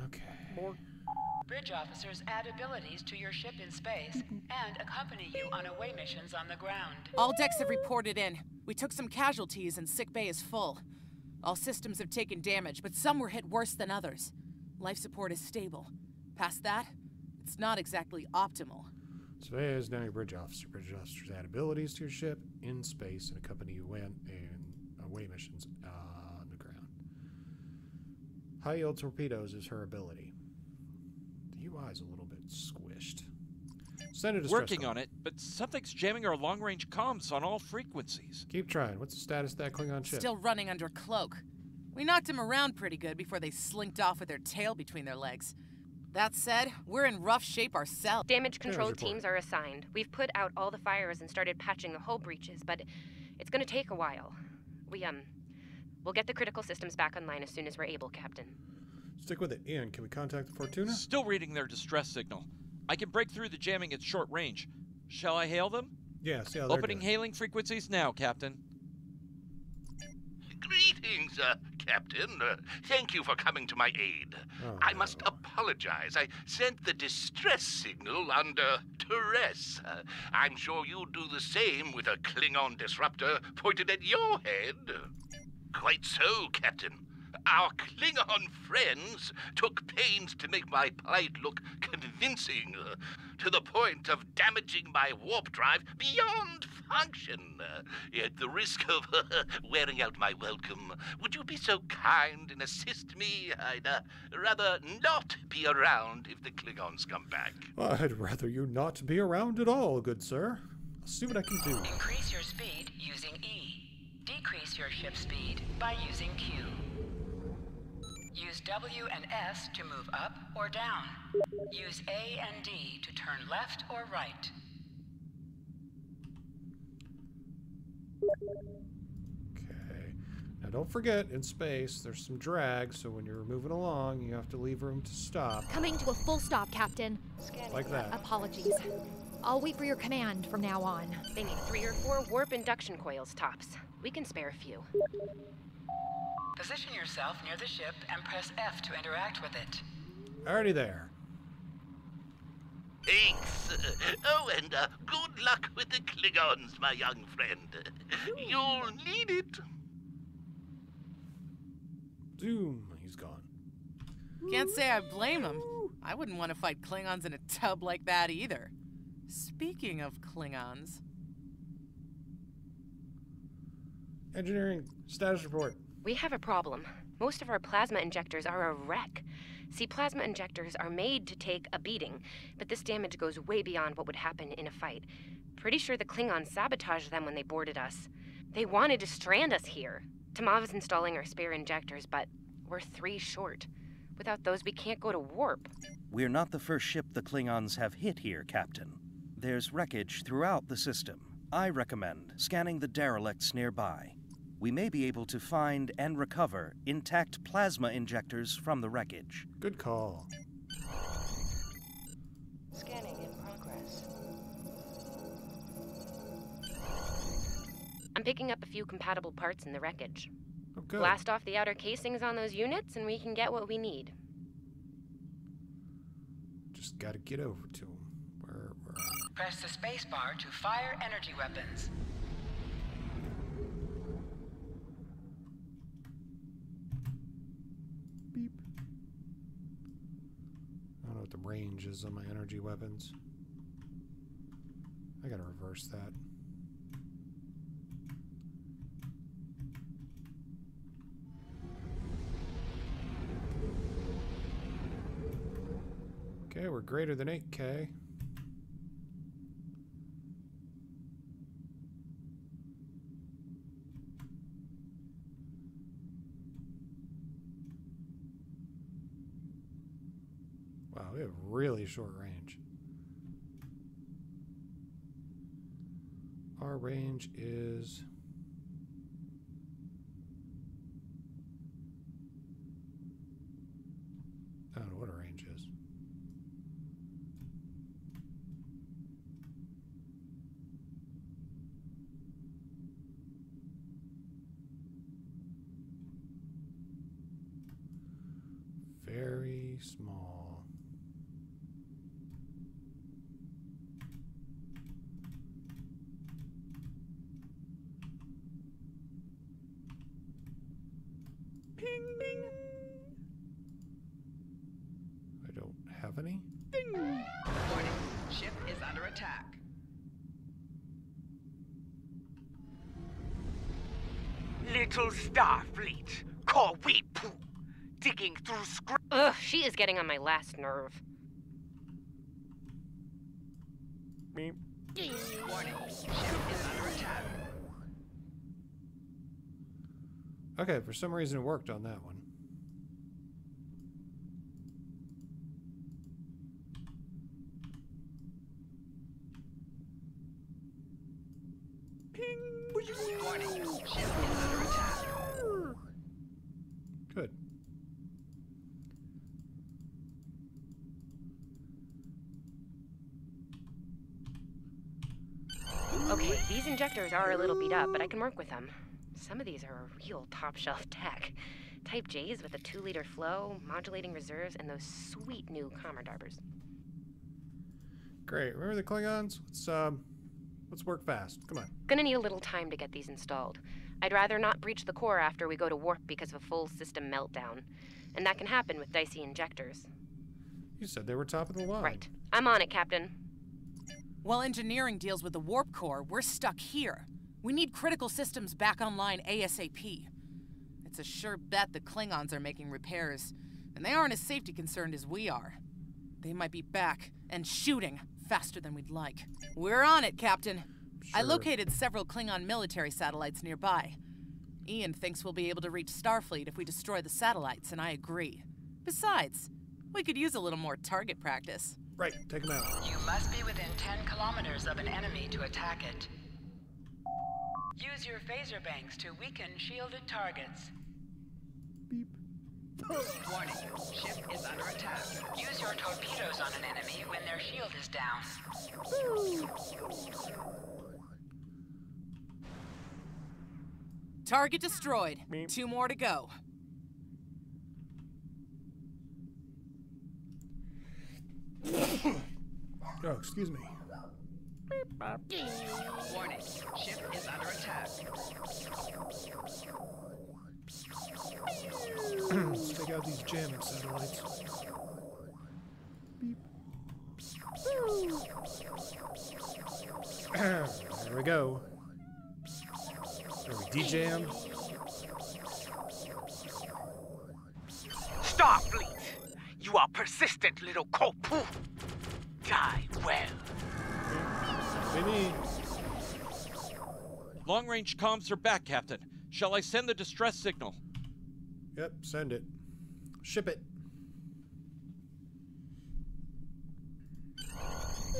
Okay. Bridge officers add abilities to your ship in space and accompany you on away missions on the ground. All decks have reported in. We took some casualties and sick bay is full. All systems have taken damage, but some were hit worse than others. Life support is stable. Past that, it's not exactly optimal. Surveyors, now your bridge officer. Bridge officers add abilities to your ship in space and accompany you when in away missions on the ground. High yield torpedoes is her ability. The UI is a little bit squished. Send a distress Working call. on it, but something's jamming our long-range comms on all frequencies. Keep trying. What's the status of that Klingon ship? Still running under cloak. We knocked him around pretty good before they slinked off with their tail between their legs. That said, we're in rough shape ourselves. Damage control teams are assigned. We've put out all the fires and started patching the hull breaches, but it's gonna take a while. We'll get the critical systems back online as soon as we're able, Captain. Stick with it. Ian, can we contact the Fortuna? Still reading their distress signal. I can break through the jamming at short range. Shall I hail them? Yeah, see how they're Opening doing. hailing frequencies now, Captain. Greetings, Captain. Thank you for coming to my aid. Oh, I must apologize. I sent the distress signal under duress. I'm sure you'll do the same with a Klingon disruptor pointed at your head. Quite so, Captain. Our Klingon friends took pains to make my plight look convincing, to the point of damaging my warp drive beyond function. At the risk of wearing out my welcome, would you be so kind and assist me? I'd rather not be around if the Klingons come back. I'd rather you not be around at all, good sir. I'll see what I can do. Increase your speed using E. Decrease your ship speed by using Q. Use W and S to move up or down. Use A and D to turn left or right. Okay. Now don't forget, in space, there's some drag, so when you're moving along, you have to leave room to stop. Coming to a full stop, Captain. Like that. Apologies. I'll wait for your command from now on. They need 3 or 4 warp induction coils tops. We can spare a few. Position yourself near the ship and press F to interact with it. Already there. Thanks. Oh, and good luck with the Klingons, my young friend. You'll need it. Zoom. He's gone. Can't say I blame him. I wouldn't want to fight Klingons in a tub like that either. Speaking of Klingons... Engineering status report. We have a problem. Most of our plasma injectors are a wreck. See, plasma injectors are made to take a beating, but this damage goes way beyond what would happen in a fight. Pretty sure the Klingons sabotaged them when they boarded us. They wanted to strand us here. Tamav's installing our spare injectors, but we're 3 short. Without those, we can't go to warp. We're not the first ship the Klingons have hit here, Captain. There's wreckage throughout the system. I recommend scanning the derelicts nearby. We may be able to find and recover intact plasma injectors from the wreckage. Good call. Scanning in progress. I'm picking up a few compatible parts in the wreckage. Oh, good. Blast off the outer casings on those units and we can get what we need. Just gotta get over to him. Where Press the space bar to fire energy weapons. Beep. I don't know what the range is on my energy weapons. I gotta reverse that. Okay, we're greater than 8K. Wow, we have really short range. Our range is... I don't know what our range is. Very small. little Starfleet, call we poo, digging through scrap. Ugh, she is getting on my last nerve. Beep. Warning, ship is under attack. Okay, for some reason it worked on that one. Warning, ship is under attack. Good. Okay, these injectors are a little beat up, but I can work with them. Some of these are a real top-shelf tech. Type J's with a 2-liter flow, modulating reserves, and those sweet new Commodarbers. Great. Remember the Klingons? Let's work fast. Come on. Gonna need a little time to get these installed. I'd rather not breach the core after we go to warp because of a full system meltdown. And that can happen with dicey injectors. You said they were top of the line. Right. I'm on it, Captain. While engineering deals with the warp core, we're stuck here. We need critical systems back online ASAP. It's a sure bet the Klingons are making repairs, and they aren't as safety concerned as we are. They might be back and shooting faster than we'd like. We're on it, Captain. I located several Klingon military satellites nearby. Ian thinks we'll be able to reach Starfleet if we destroy the satellites, and I agree. Besides, we could use a little more target practice. Right, take them out. You must be within 10 kilometers of an enemy to attack it. Use your phaser banks to weaken shielded targets. Beep. Warning, ship is under attack. Use your torpedoes on an enemy when their shield is down. Target destroyed. 2 more to go. Oh, excuse me. Warning, ship is under attack. Let's take out these jamming satellites. Beep. There we go. There we de-jam. Starfleet, you are persistent little cold-poo. Die well. Maybe. Long-range comms are back, Captain. Shall I send the distress signal? Yep, send it. Ship it.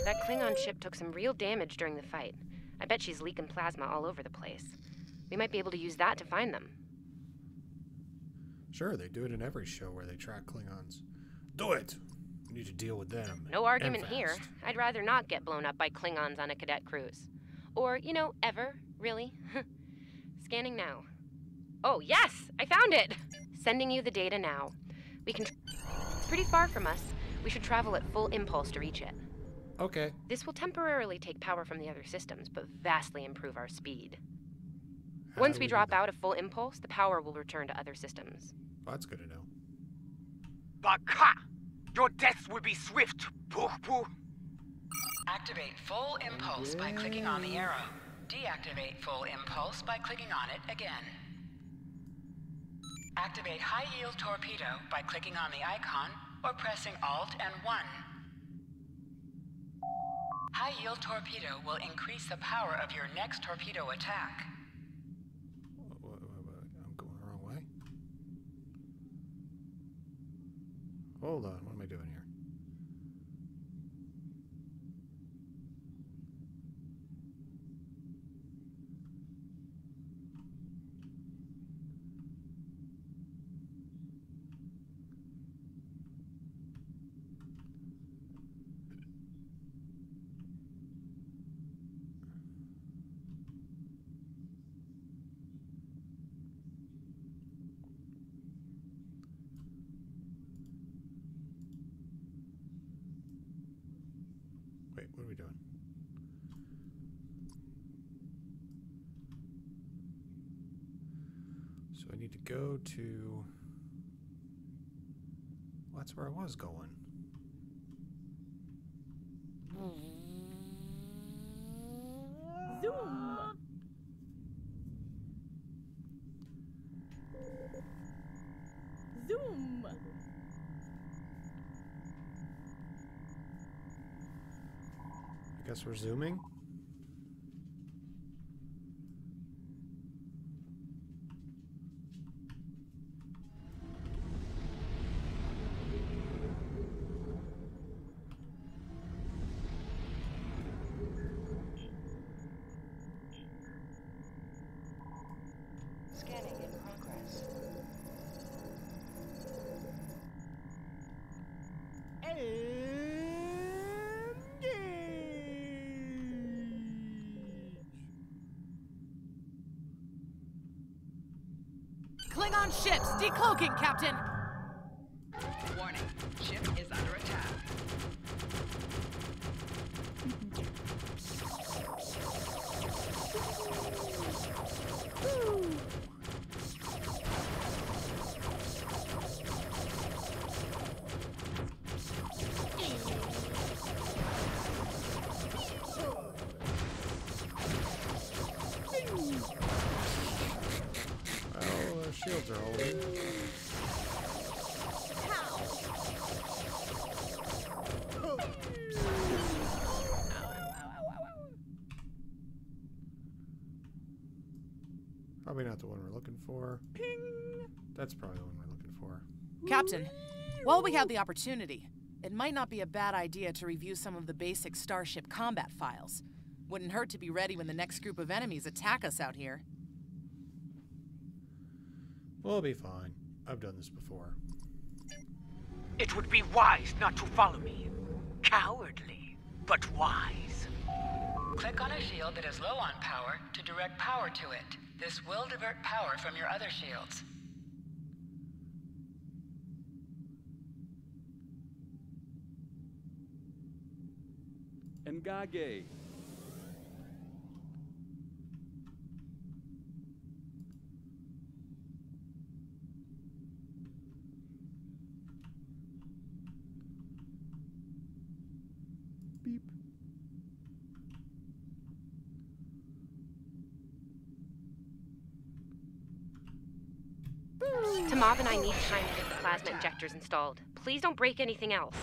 That Klingon ship took some real damage during the fight. I bet she's leaking plasma all over the place. We might be able to use that to find them. Sure, they do it in every show where they track Klingons. Do it! We need to deal with them. No argument here. I'd rather not get blown up by Klingons on a cadet cruise. Or, you know, ever, really. Scanning now. Oh, yes! I found it! Sending you the data now. We can... It's pretty far from us. We should travel at full impulse to reach it. Okay. This will temporarily take power from the other systems, but vastly improve our speed. Once we drop out of full impulse, the power will return to other systems. Well, that's good to know. Baka! Your death will be swift, poo-poo. Activate full impulse by clicking on the arrow. Deactivate full impulse by clicking on it again. Activate high-yield torpedo by clicking on the icon or pressing Alt and 1. High-yield torpedo will increase the power of your next torpedo attack. I'm going the wrong way. Hold on, what am I doing here? Wait, what are we doing? So I need to go to... Well, that's where I was going. Zoom! Guess we're zooming. Scanning in progress. Klingon ships, decloaking, Captain! Warning, ship is under attack. Oh, the shields are holding. Probably not the one we're looking for. Ping! That's probably the one we're looking for. Captain, while we have the opportunity, it might not be a bad idea to review some of the basic Starship combat files. Wouldn't hurt to be ready when the next group of enemies attack us out here. We'll be fine. I've done this before. It would be wise not to follow me. Cowardly, but wise. Click on a shield that is low on power to direct power to it. This will divert power from your other shields. Engage. Beep. Tamav and I need time to get the plasma injectors installed. Please don't break anything else.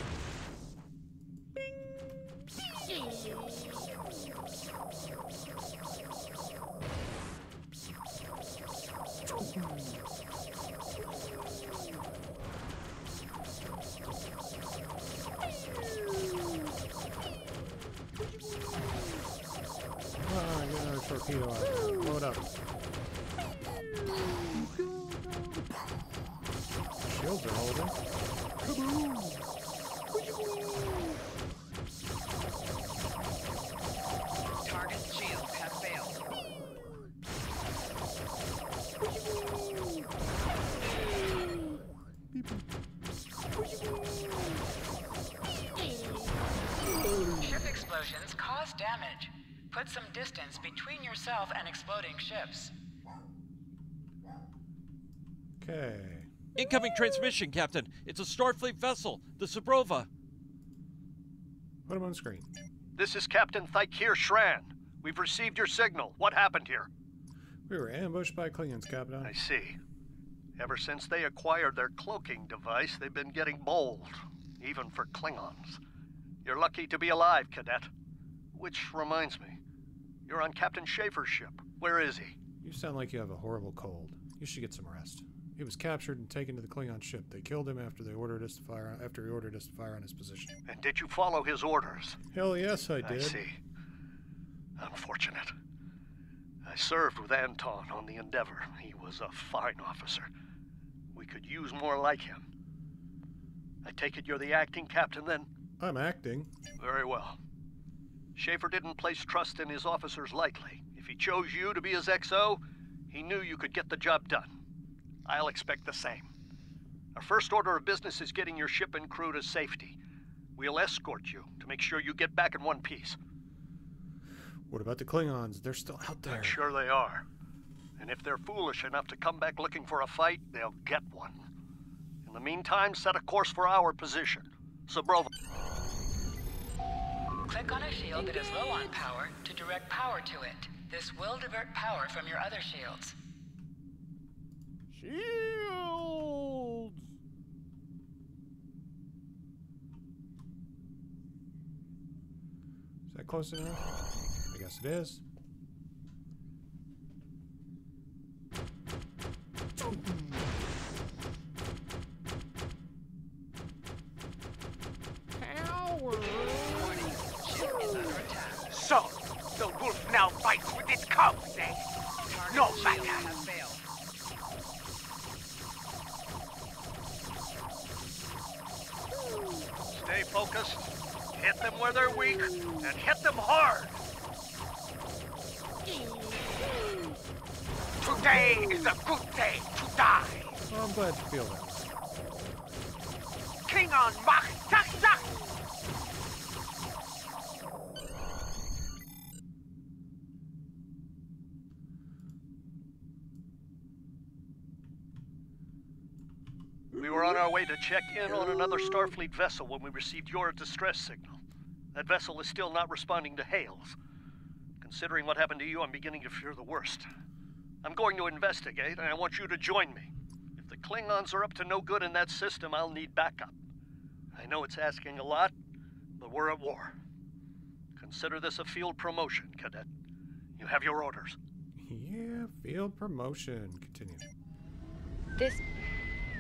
Ah, get another torpedo out. Blow it up. Shields are holding. Target shields have failed. Ship explosions cause damage. Put some distance between yourself and exploding ships. Okay. Incoming transmission, Captain. It's a Starfleet vessel, the Sabrova. Put him on screen. This is Captain Thykir Shran. We've received your signal. What happened here? We were ambushed by Klingons, Captain. I see. Ever since they acquired their cloaking device, they've been getting bold, even for Klingons. You're lucky to be alive, Cadet. Which reminds me, you're on Captain Schaefer's ship. Where is he? You sound like you have a horrible cold. You should get some rest. He was captured and taken to the Klingon ship. They killed him after he ordered us to fire on his position. And did you follow his orders? Hell yes, I did. I see. Unfortunate. I served with Anton on the Endeavor. He was a fine officer. We could use more like him. I take it you're the acting captain, then? I'm acting. Very well. Schaefer didn't place trust in his officers lightly. If he chose you to be his XO, he knew you could get the job done. I'll expect the same. Our first order of business is getting your ship and crew to safety. We'll escort you to make sure you get back in one piece. What about the Klingons? They're still out there. I'm sure they are. And if they're foolish enough to come back looking for a fight, they'll get one. In the meantime, set a course for our position. Sabrova. Click on a shield that is low on power to direct power to it. This will divert power from your other shields. Shields! Is that close enough? I guess it is. So, the wolf now fights with its cubs, eh? No matter. Stay focused, hit them where they're weak, and hit them hard. Today is a good day to die. Well, I'm glad you feel that. Klingon Mach Tak Tak! We were on our way to check in on another Starfleet vessel when we received your distress signal. That vessel is still not responding to hails. Considering what happened to you, I'm beginning to fear the worst. I'm going to investigate, and I want you to join me. If the Klingons are up to no good in that system, I'll need backup. I know it's asking a lot, but we're at war. Consider this a field promotion, Cadet. You have your orders. Yeah, field promotion. Continue.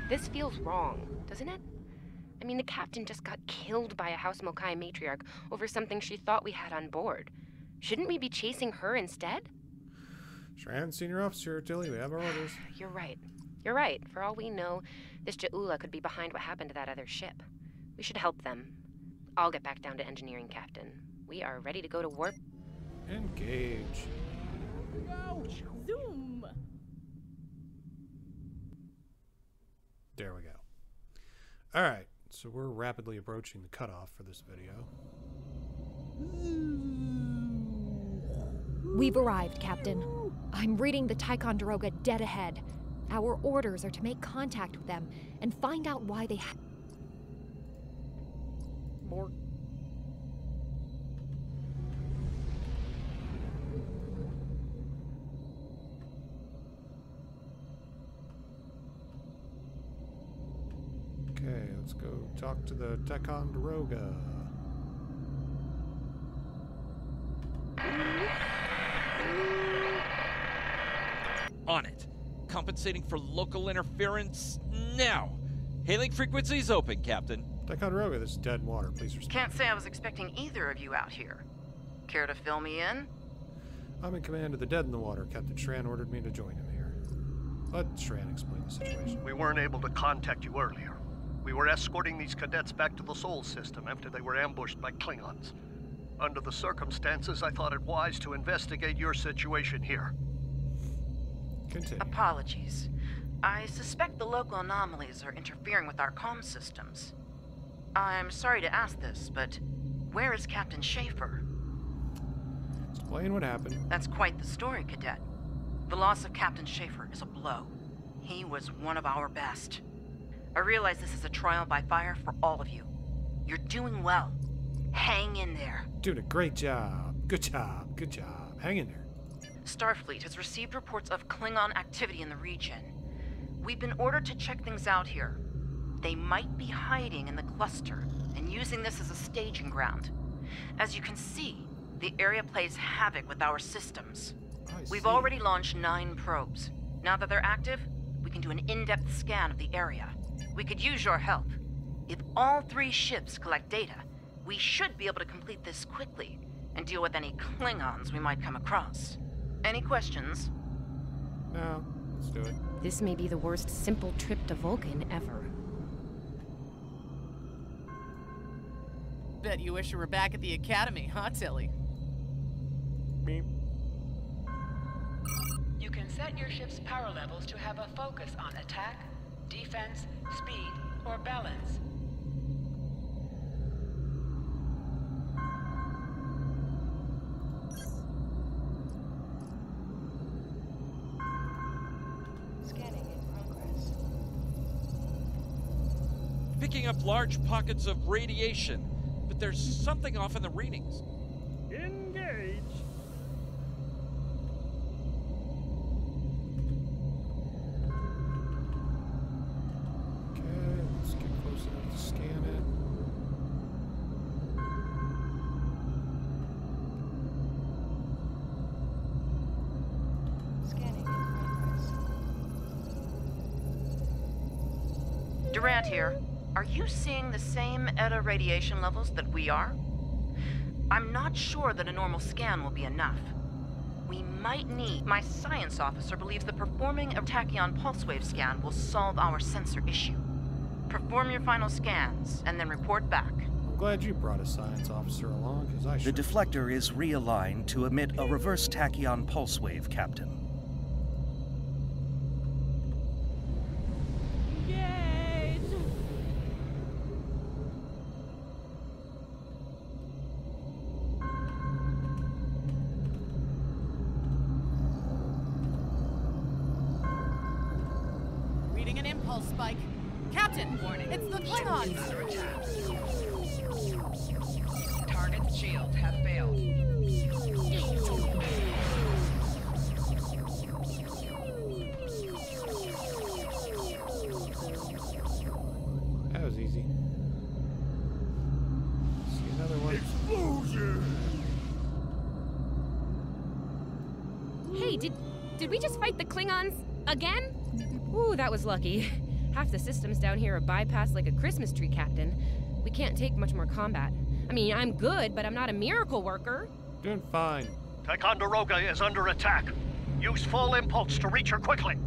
This feels wrong, doesn't it? I mean, the captain just got killed by a House Mokai matriarch over something she thought we had on board. Shouldn't we be chasing her instead? Shran, senior officer, Tilly, we have our orders. You're right. You're right. For all we know, this Ja'ula could be behind what happened to that other ship. We should help them. I'll get back down to engineering, Captain. We are ready to go to warp. Engage. Go! Zoom! There we go. All right, so we're rapidly approaching the cutoff for this video. We've arrived, Captain. I'm reading the Ticonderoga dead ahead. Our orders are to make contact with them and find out why they more. Okay, let's go talk to the Ticonderoga. On it. Compensating for local interference now. Hailing frequencies open, Captain. Ticonderoga, this is dead water. Please respond. Can't say I was expecting either of you out here. Care to fill me in? I'm in command of the dead in the water. Captain Shran ordered me to join him here. Let Shran explain the situation. We weren't able to contact you earlier. We were escorting these cadets back to the Sol system after they were ambushed by Klingons. Under the circumstances, I thought it wise to investigate your situation here. Continue. Apologies. I suspect the local anomalies are interfering with our comm systems. I'm sorry to ask this, but where is Captain Schaefer? Explain what happened. That's quite the story, Cadet. The loss of Captain Schaefer is a blow. He was one of our best. I realize this is a trial by fire for all of you. You're doing well. Hang in there. Doing a great job. Good job. Good job. Hang in there. Starfleet has received reports of Klingon activity in the region. We've been ordered to check things out here. They might be hiding in the cluster and using this as a staging ground. As you can see, the area plays havoc with our systems. We've already launched 9 probes. Now that they're active, we can do an in-depth scan of the area. We could use your help. If all 3 ships collect data, we should be able to complete this quickly and deal with any Klingons we might come across. Any questions? No, let's do it. This may be the worst simple trip to Vulcan ever. Bet you wish you were back at the Academy, huh, Tilly? Beep. You can set your ship's power levels to have a focus on attack, defense, speed, or balance. Scanning in progress. Picking up large pockets of radiation, but there's something off in the readings. Engage. Okay, let's get close enough to scan it. Durant here. Are you seeing the same ETA radiation levels that we are? I'm not sure that a normal scan will be enough. We might need... My science officer believes that performing a tachyon pulse wave scan will solve our sensor issue. Perform your final scans, and then report back. I'm glad you brought a science officer along, because I should. The deflector is realigned to emit a reverse tachyon pulse wave, Captain. Reading an impulse spike. Captain, it's the Klingons! Target's shields have failed. That was easy. See another one. Explosion! Hey, did we just fight the Klingons again? Ooh, that was lucky. Half the systems down here are bypassed like a Christmas tree, Captain. We can't take much more combat. I mean, I'm good, but I'm not a miracle worker. Doing fine. Ticonderoga is under attack. Use full impulse to reach her quickly.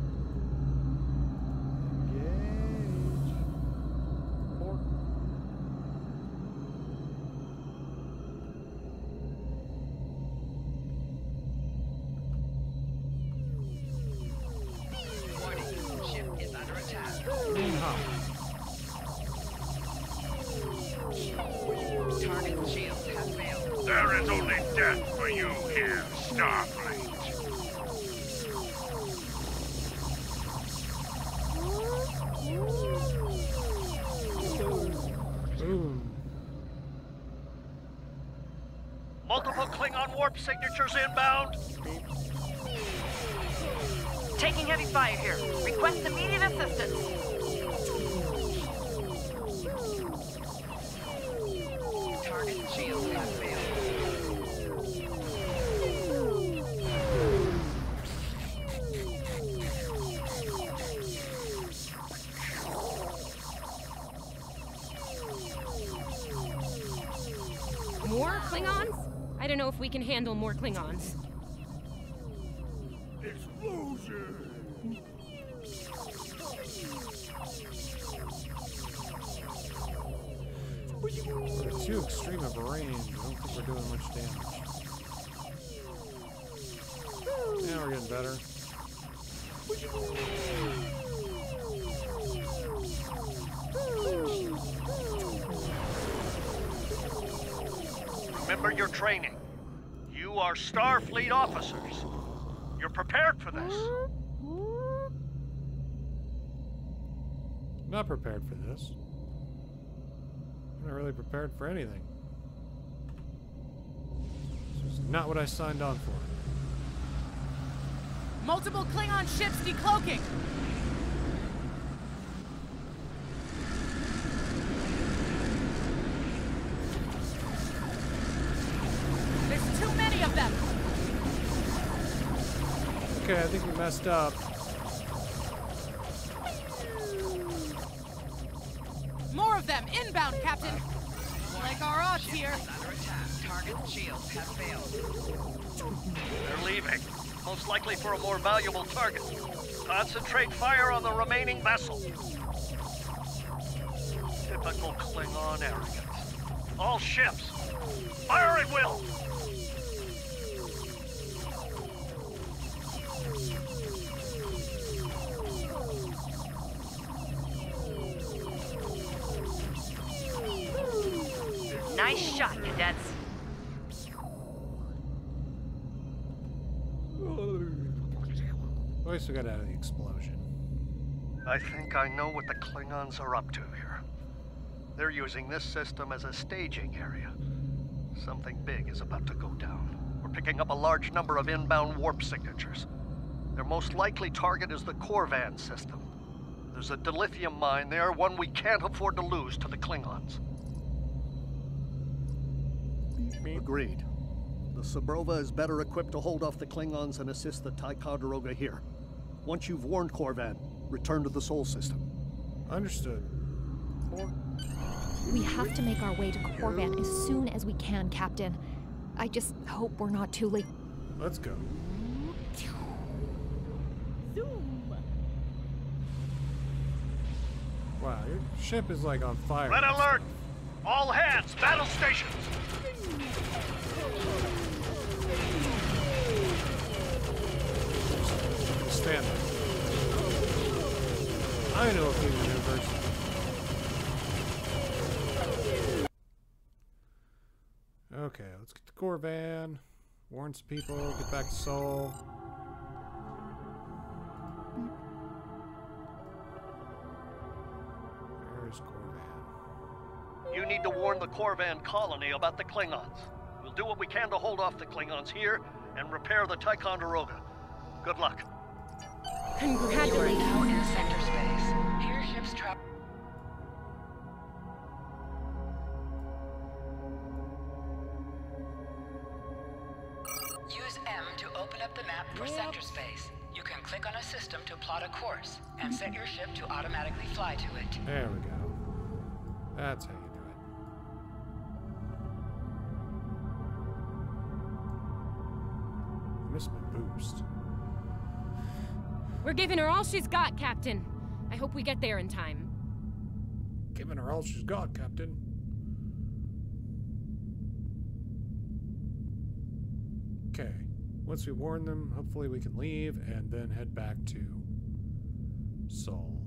There is only death for you here, Starfleet. Multiple Klingon warp signatures inbound. Taking heavy fire here. Request immediate assistance. Target shield has failed. More Klingons? I don't know if we can handle more Klingons. Explosion! We're too extreme of a range. I don't think we're doing much damage. Yeah, we're getting better. Remember your training. You are Starfleet officers. You're prepared for this. Not prepared for this. I'm not really prepared for anything. This is not what I signed on for. Multiple Klingon ships decloaking! There's too many of them! Okay, I think we messed up. More of them inbound, Captain! Like our odds here. Under attack. Target shields have failed. They're leaving. Most likely for a more valuable target. Concentrate fire on the remaining vessel. Typical Klingon arrogance. All ships, fire at will! Nice shot, cadets. At least we got out of the explosion. I think I know what the Klingons are up to here. They're using this system as a staging area. Something big is about to go down. We're picking up a large number of inbound warp signatures. Their most likely target is the Corvan system. There's a dilithium mine there, one we can't afford to lose to the Klingons. Agreed. The Sabrova is better equipped to hold off the Klingons and assist the Ticonderoga here. Once you've warned Corvan, return to the Sol system. Understood. We have to make our way to Corvan as soon as we can, Captain. I just hope we're not too late. Let's go. Zoom. Wow, your ship is like on fire. Red alert! All hands, battle stations! Stand up. I know a few maneuvers. Okay, let's get to Corvan. Warn some people, get back to Sol. Where's Corvan? You need to warn the Corvan colony about the Klingons. We'll do what we can to hold off the Klingons here and repair the Ticonderoga. Good luck. You are now in center space. Here ships travel. Use M to open up the map for center space. You can click on a system to plot a course and set your ship to automatically fly to it. There we go. That's how you do it. Missed my boost. We're giving her all she's got, Captain. I hope we get there in time. Giving her all she's got, Captain. Okay. Once we warn them, hopefully we can leave and then head back to Sol.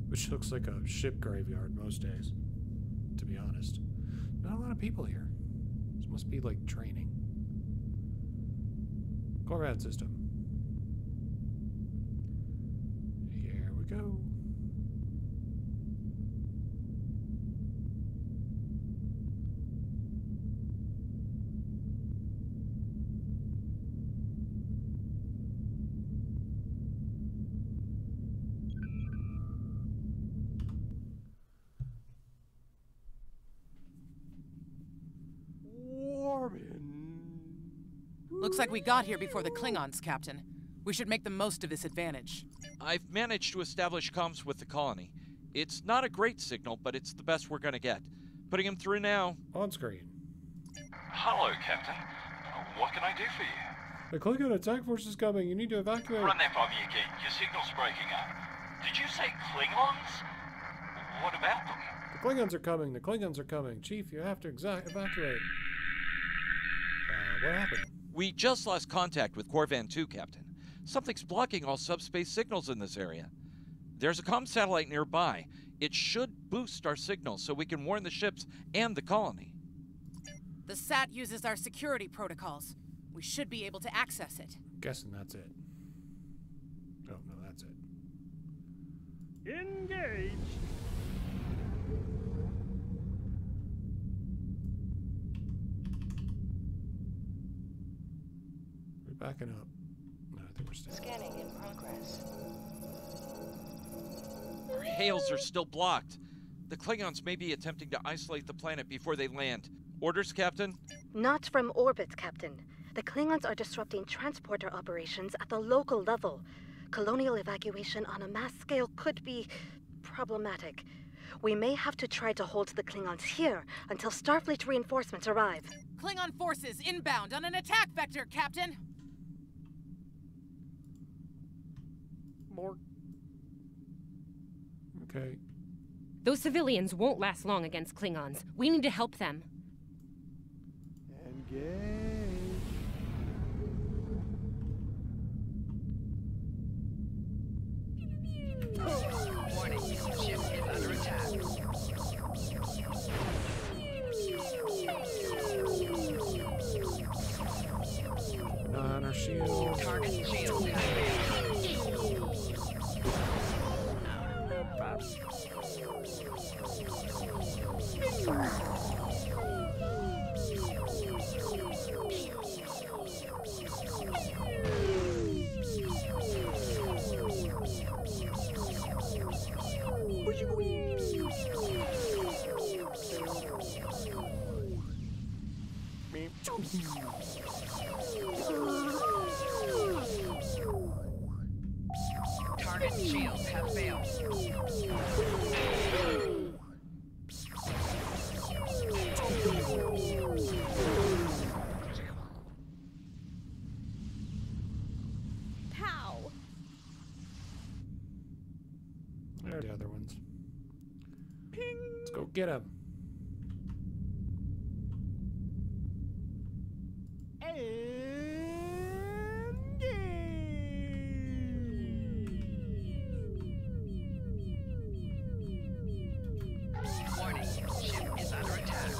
Which looks like a ship graveyard most days, to be honest. Not a lot of people here. This must be like training. Corvan system. Here we go. Looks like we got here before the Klingons, Captain. We should make the most of this advantage. I've managed to establish comms with the colony. It's not a great signal, but it's the best we're gonna get. Putting him through now. On screen. Hello, Captain. What can I do for you? The Klingon attack force is coming. You need to evacuate. Run that by me again. Your signal's breaking up. Did you say Klingons? What about them? The Klingons are coming. The Klingons are coming. Chief, you have to evacuate. What happened? We just lost contact with Corvan 2, Captain. Something's blocking all subspace signals in this area. There's a comm satellite nearby. It should boost our signal so we can warn the ships and the colony. The SAT uses our security protocols. We should be able to access it. Guessing that's it. Oh, no, that's it. Engage. We're backing up. No, I think we're staying. Scanning in progress. Our hails are still blocked. The Klingons may be attempting to isolate the planet before they land. Orders, Captain? Not from orbit, Captain. The Klingons are disrupting transporter operations at the local level. Colonial evacuation on a mass scale could be problematic. We may have to try to hold the Klingons here until Starfleet reinforcements arrive. Klingon forces inbound on an attack vector, Captain! More. Okay. Those civilians won't last long against Klingons. We need to help them. Engage. Warning, ship is under attack. On our shield. Target shield shields have failed. Pow! There are the other ones. Ping! Let's go get them. Warning, ship is under attack.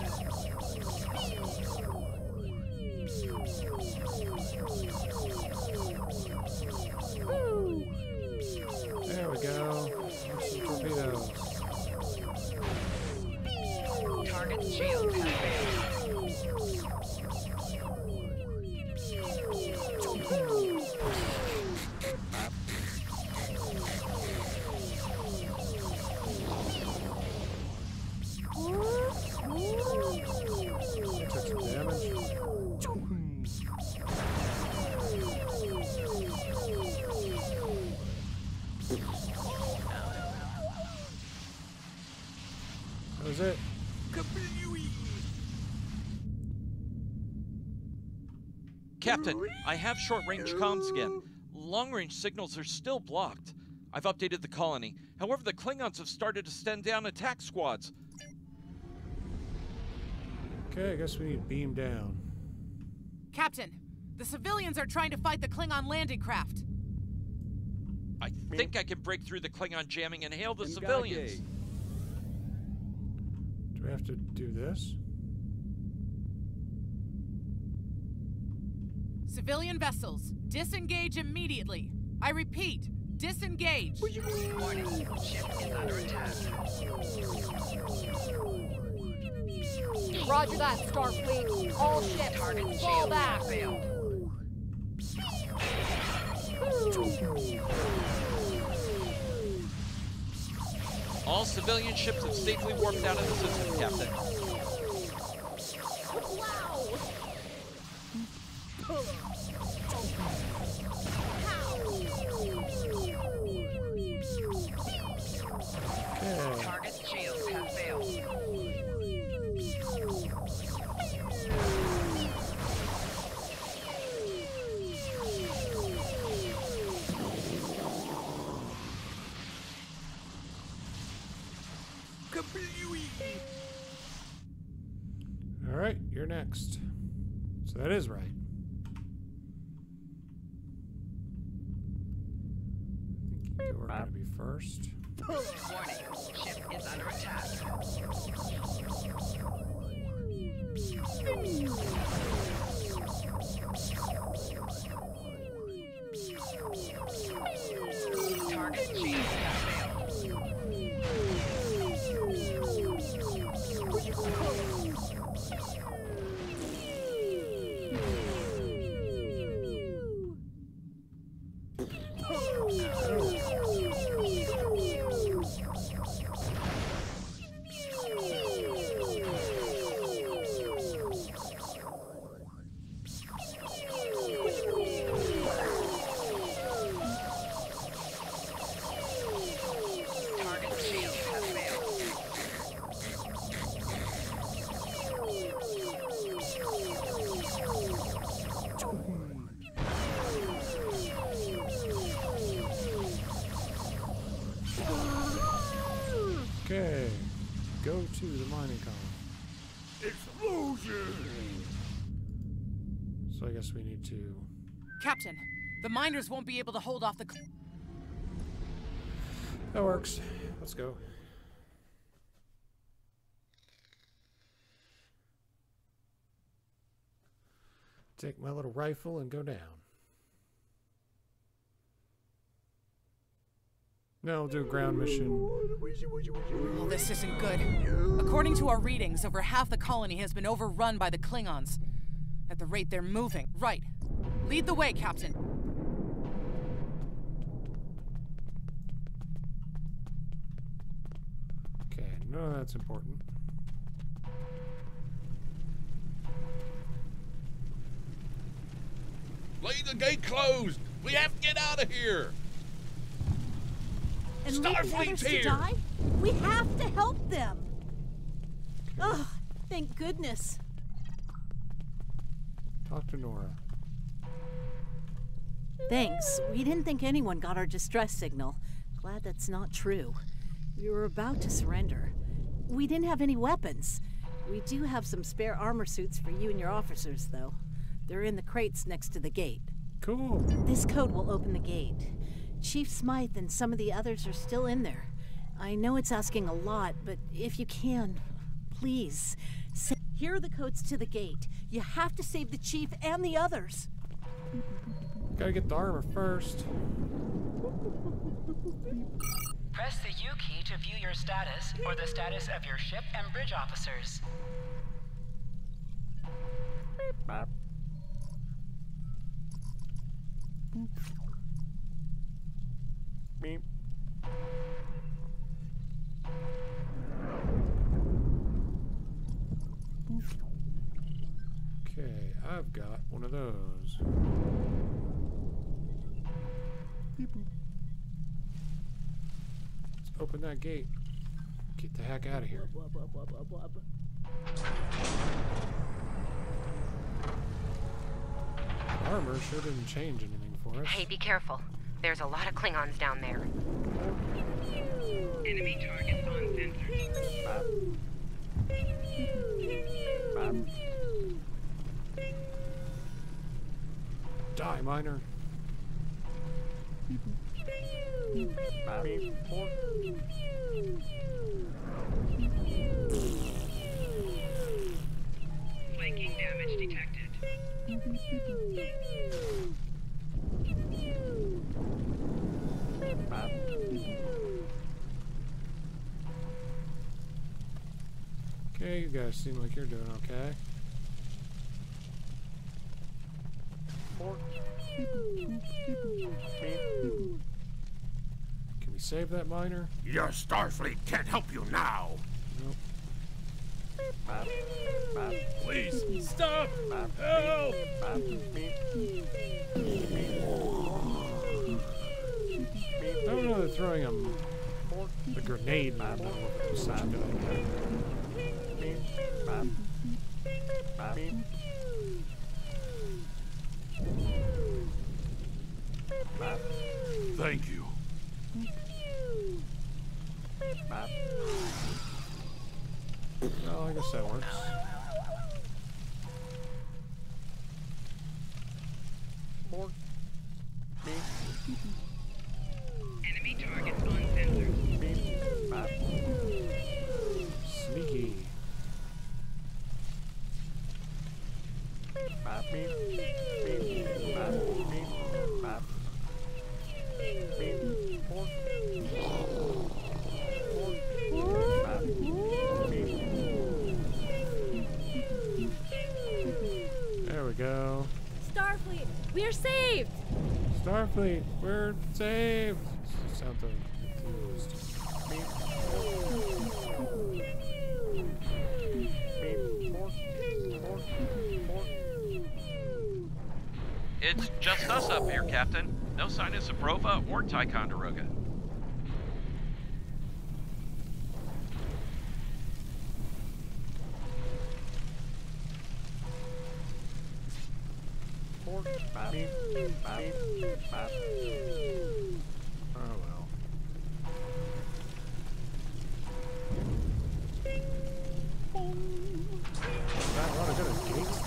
There we go. There's some torpedoes. Target shields have failed. Took some damage. That was it. Captain, I have short-range comms again. Long-range signals are still blocked. I've updated the colony. However, the Klingons have started to send down attack squads. Okay, I guess we need to beam down. Captain, the civilians are trying to fight the Klingon landing craft. I think I can break through the Klingon jamming and hail the civilians. Do we have to do this? Civilian vessels, disengage immediately. I repeat, disengage. Warning, ship is under attack. Roger that, Starfleet. All ships, Target fall shields back. have failed. All civilian ships have safely warped out of the system, Captain. Wow! Okay. Target shields have failed. All right, you're next. So that is right. I think you're going to be first. Warning, ship is under attack. Target shields have failed. Target shields have failed. Okay, go to the mining colony. Explosion! So I guess we need to... Captain, the miners won't be able to hold off the... That works. Let's go. Take my little rifle and go down. No, I'll do a ground mission. Well, this isn't good. According to our readings, over half the colony has been overrun by the Klingons. At the rate they're moving. Right. Lead the way, Captain. Okay, no, that's important. Leave the gate closed! We have to get out of here! and leave the others Starfleet's to here! die? We have to help them! Ugh, thank goodness. Talk to Nora. Thanks. We didn't think anyone got our distress signal. Glad that's not true. We were about to surrender. We didn't have any weapons. We do have some spare armor suits for you and your officers, though. They're in the crates next to the gate. Cool. This code will open the gate. Chief Smythe and some of the others are still in there. I know it's asking a lot, but if you can, please. Here are the codes to the gate. You have to save the Chief and the others. Gotta get the armor first. Press the U key to view your status or the status of your ship and bridge officers. Beep. Okay, I've got one of those. Let's open that gate. Get the heck out of here. Armor sure didn't change anything for us. Hey, be careful. There's a lot of Klingons down there. Enemy targets on sensors. Die, miner. Flanking damage detected. Okay, you guys seem like you're doing okay. Can we save that miner? Your Starfleet can't help you now. Nope. Please, stop! Help! I don't know that throwing a grenade in the middle of it was such a good idea. Thank you. Well, I guess that works. Enemy targets on sensors. Sneaky. There we go. Starfleet, we are saved! Starfleet, we're saved! Sound so confused. It's just us up here, Captain. No sign of Sabrova or Ticonderoga. Oh well. That a lot of good at gates.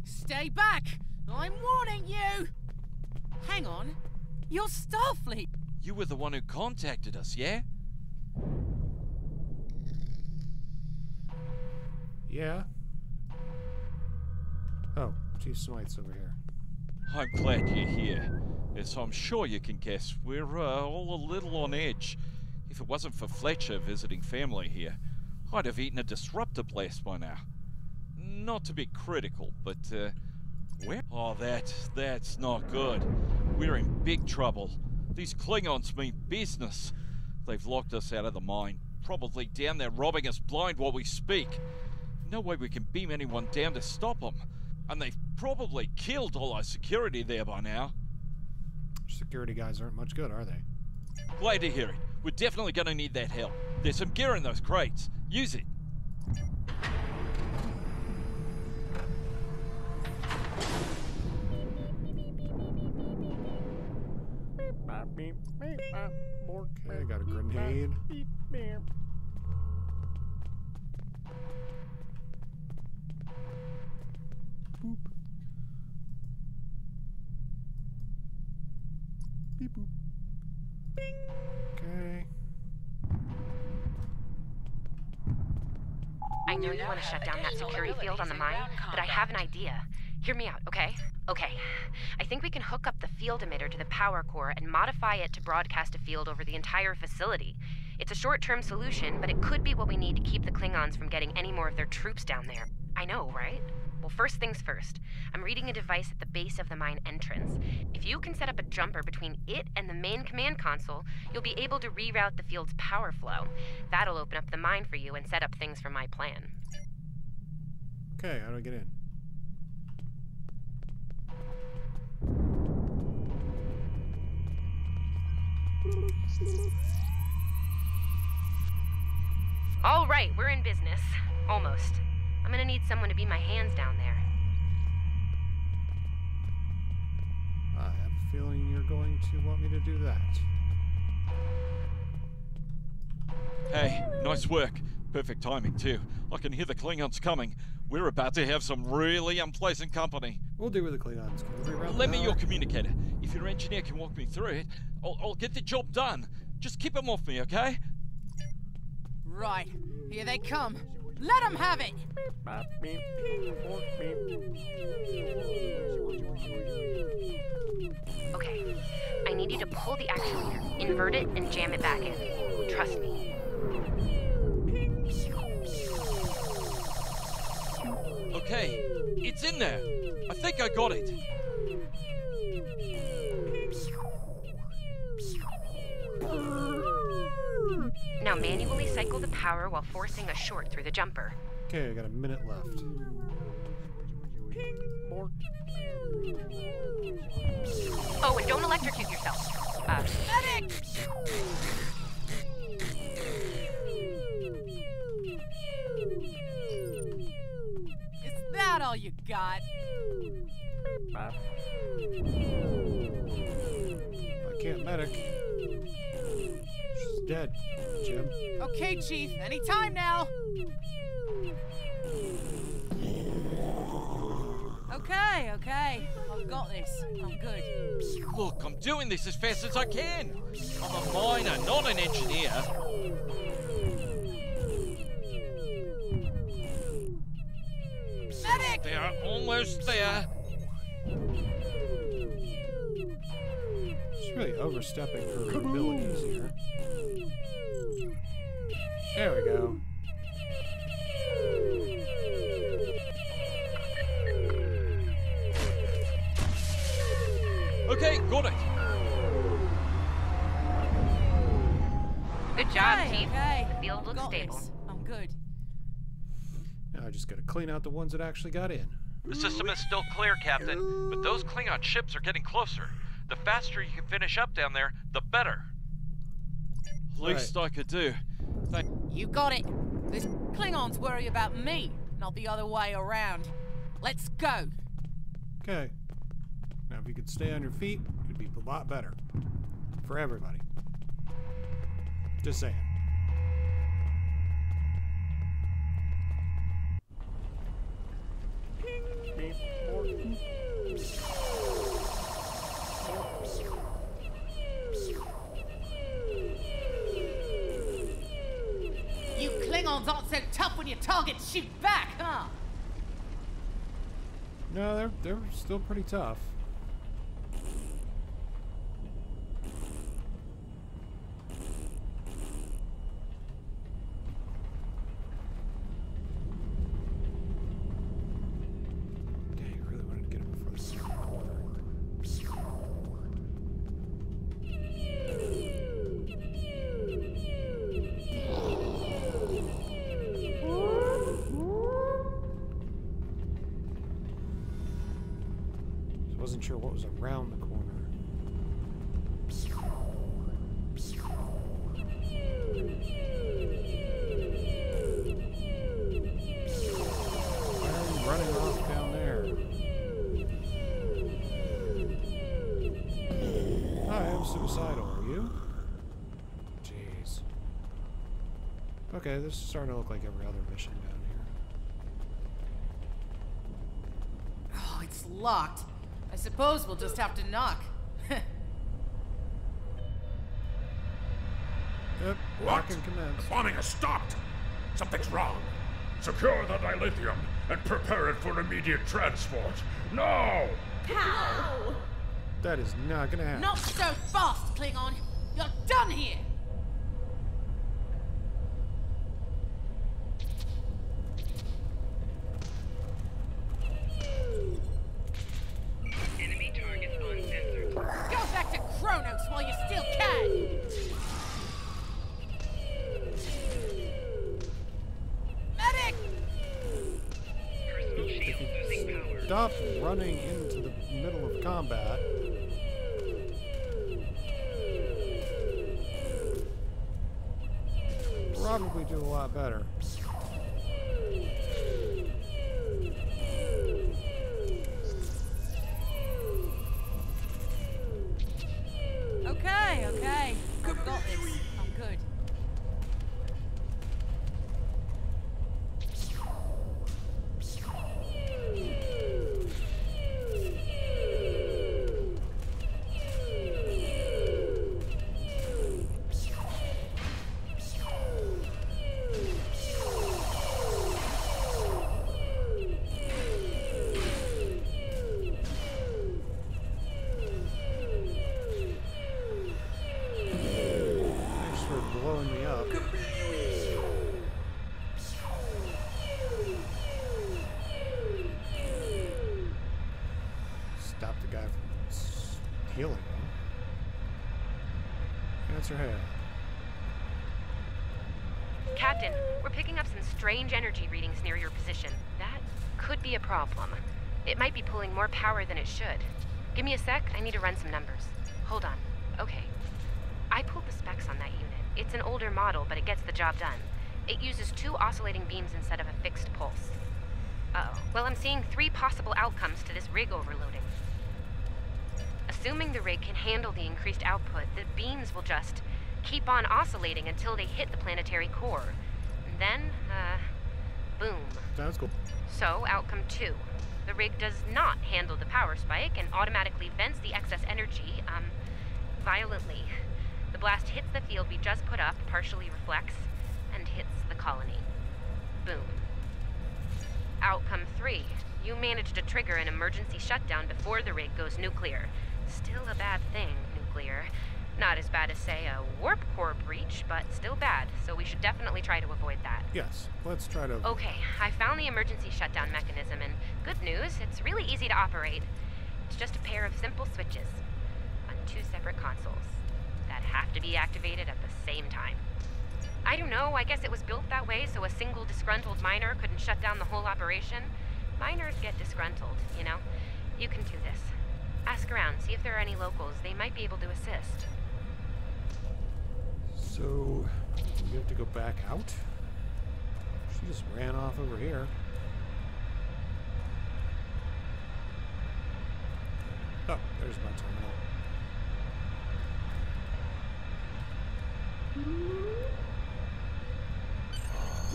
Stay back! I'm warning you! Hang on. You're Starfleet! You were the one who contacted us, yeah? Yeah. Oh, Chief Smythe's over here. I'm glad you're here. As I'm sure you can guess, we're all a little on edge. If it wasn't for Fletcher visiting family here, I'd have eaten a disruptor blast by now. Not to be critical, but where? Oh, that's not good. We're in big trouble. These Klingons mean business. They've locked us out of the mine, probably down there robbing us blind while we speak. No way we can beam anyone down to stop them. And they've probably killed all our security there by now. Security guys aren't much good, are they? Glad to hear it. We're definitely going to need that help. There's some gear in those crates. Use it. Okay, got a grenade. Boop. Beep boop. Okay. I know you want to shut down that security field on the mine, but I have an idea. Hear me out, okay? Okay. I think we can hook up the field emitter to the power core and modify it to broadcast a field over the entire facility. It's a short-term solution, but it could be what we need to keep the Klingons from getting any more of their troops down there. I know, right? Well, first things first. I'm reading a device at the base of the mine entrance. If you can set up a jumper between it and the main command console, you'll be able to reroute the field's power flow. That'll open up the mine for you and set up things for my plan. Okay, how do I get in? All right, we're in business. Almost. I'm gonna need someone to be my hands down there. I have a feeling you're going to want me to do that. Hey, nice work. Perfect timing, too. I can hear the Klingons coming. We're about to have some really unpleasant company. We'll deal with the Klingons. Let me your communicator. If your engineer can walk me through it, I'll get the job done. Just keep them off me, okay? Right. Here they come. Let them have it! Okay. I need you to pull the actuator, invert it, and jam it back in. Trust me. Okay, it's in there. I think I got it. Now manually cycle the power while forcing a short through the jumper. Okay, I got a minute left. Oh, and don't electrocute yourself. Medic! Is that all you got? I can't medic. She's dead, Jim. Okay, Chief, anytime now. Okay. I've got this. I'm good. Look, I'm doing this as fast as I can. I'm a miner, not an engineer. Medic! They're almost there. She's really overstepping her abilities here. There we go. Okay, got it. Good job, Okay, Chief. okay. The field looks Got stable. this. I'm good. Now I just gotta clean out the ones that actually got in. The system is still clear, Captain, but those Klingon ships are getting closer. The faster you can finish up down there, the better. Least I could do. You got it. This Klingons worry about me, not the other way around. Let's go. Okay. Now if you could stay on your feet, it'd be a lot better. For everybody. Just saying. You Klingons aren't so tough when your targets shoot back, huh? No, they're still pretty tough. wasn't sure what was around the corner. Why are you running off down there? I am suicidal, are you? Jeez. Okay, this is starting to look like every other mission down here. Oh, it's locked. I suppose we'll just have to knock. Yep, lock and commence. The bombing has stopped! Something's wrong. Secure the dilithium and prepare it for immediate transport. Now! How? That is not gonna happen. Not so fast, Klingon! You're done here! Enemy targets on sensors. Go back to Kronos while you still can! Medic! Personal shield losing power. Stop running into the middle of combat. Probably do a lot better. Okay, okay. I've got this. I'm good. Thanks for blowing me up. Stop the guy from healing him. Answer hey. Captain, we're picking up some strange energy readings near your position. That could be a problem. It might be pulling more power than it should. Give me a sec, I need to run some numbers. Hold on. Okay. I pulled the specs on that unit. It's an older model, but it gets the job done. It uses 2 oscillating beams instead of a fixed pulse. Uh-oh. Well, I'm seeing 3 possible outcomes to this rig overloading. Assuming the rig can handle the increased output, the beams will just keep on oscillating until they hit the planetary core. And then, boom. Sounds cool. So, outcome 2. The rig does not handle the power spike and automatically vents the excess energy, violently. The blast hits the field we just put up, partially reflects, and hits the colony. Boom. Outcome 3. You managed to trigger an emergency shutdown before the rig goes nuclear. Still a bad thing, nuclear. Not as bad as, say, a warp core breach, but still bad, so we should definitely try to avoid that. Yes, let's try to... Okay, I found the emergency shutdown mechanism, and good news, it's really easy to operate. It's just a pair of simple switches on 2 separate consoles that have to be activated at the same time. I don't know, I guess it was built that way so a single disgruntled miner couldn't shut down the whole operation. Miners get disgruntled, you know? You can do this. Ask around, see if there are any locals. They might be able to assist. So, we have to go back out? She just ran off over here. Oh, there's my terminal.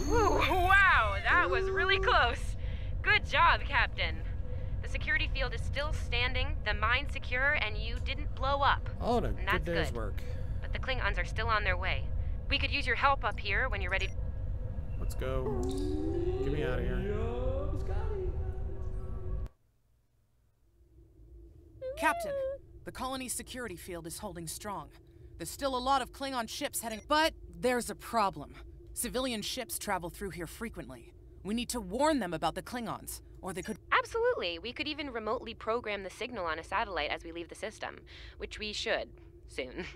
Woo, wow, that was really close. Good job, Captain. The security field is still standing, the mine's secure, and you didn't blow up. Oh, no, And good that's day's good. work. But the Klingons are still on their way. We could use your help up here when you're ready. Let's go. Get me out of here. Captain, the colony's security field is holding strong. There's still a lot of Klingon ships heading, but there's a problem. Civilian ships travel through here frequently. We need to warn them about the Klingons, or they could... Absolutely. We could even remotely program the signal on a satellite as we leave the system, which we should soon.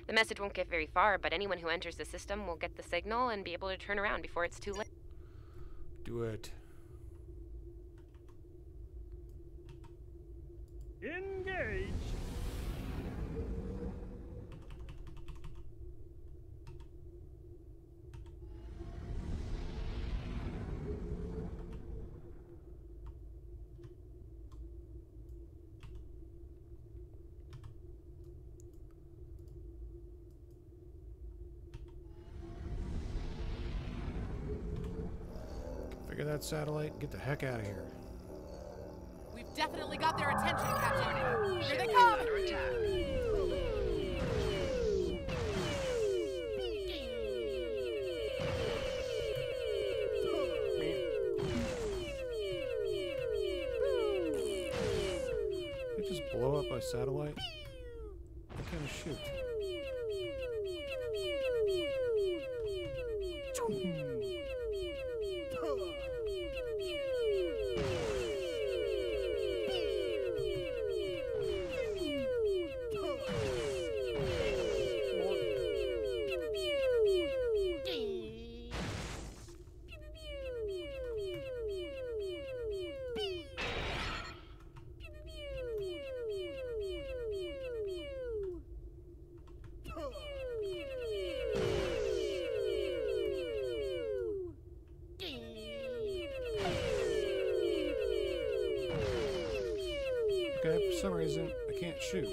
The message won't get very far, but anyone who enters the system will get the signal and be able to turn around before it's too late. Do it. Engage. Figure that satellite and get the heck out of here. We've definitely got their attention, Captain. Here they Ship come! under attack. They just blow up a satellite? What kind of shoot? Okay, for some reason, I can't shoot.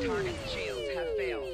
Target's shields have failed.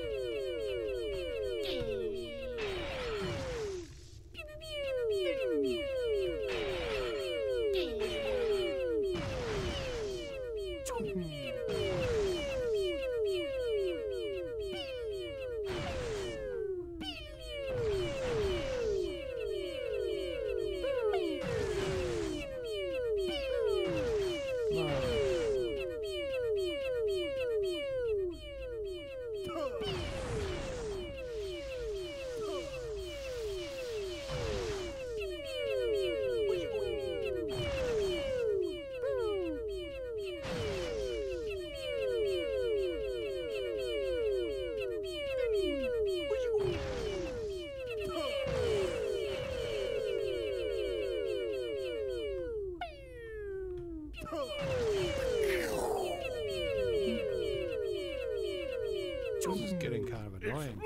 This is getting kind of annoying.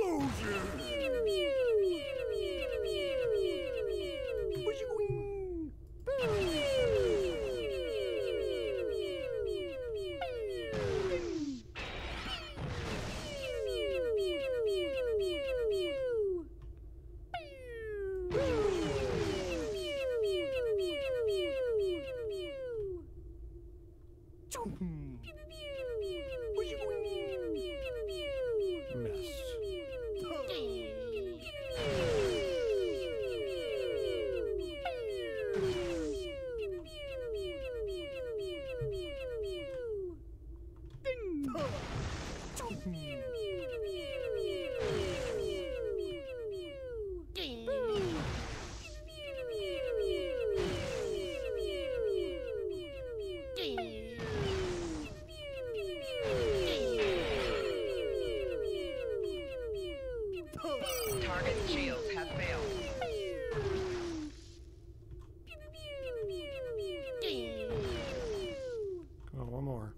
Target's shields have failed. Come on, one more.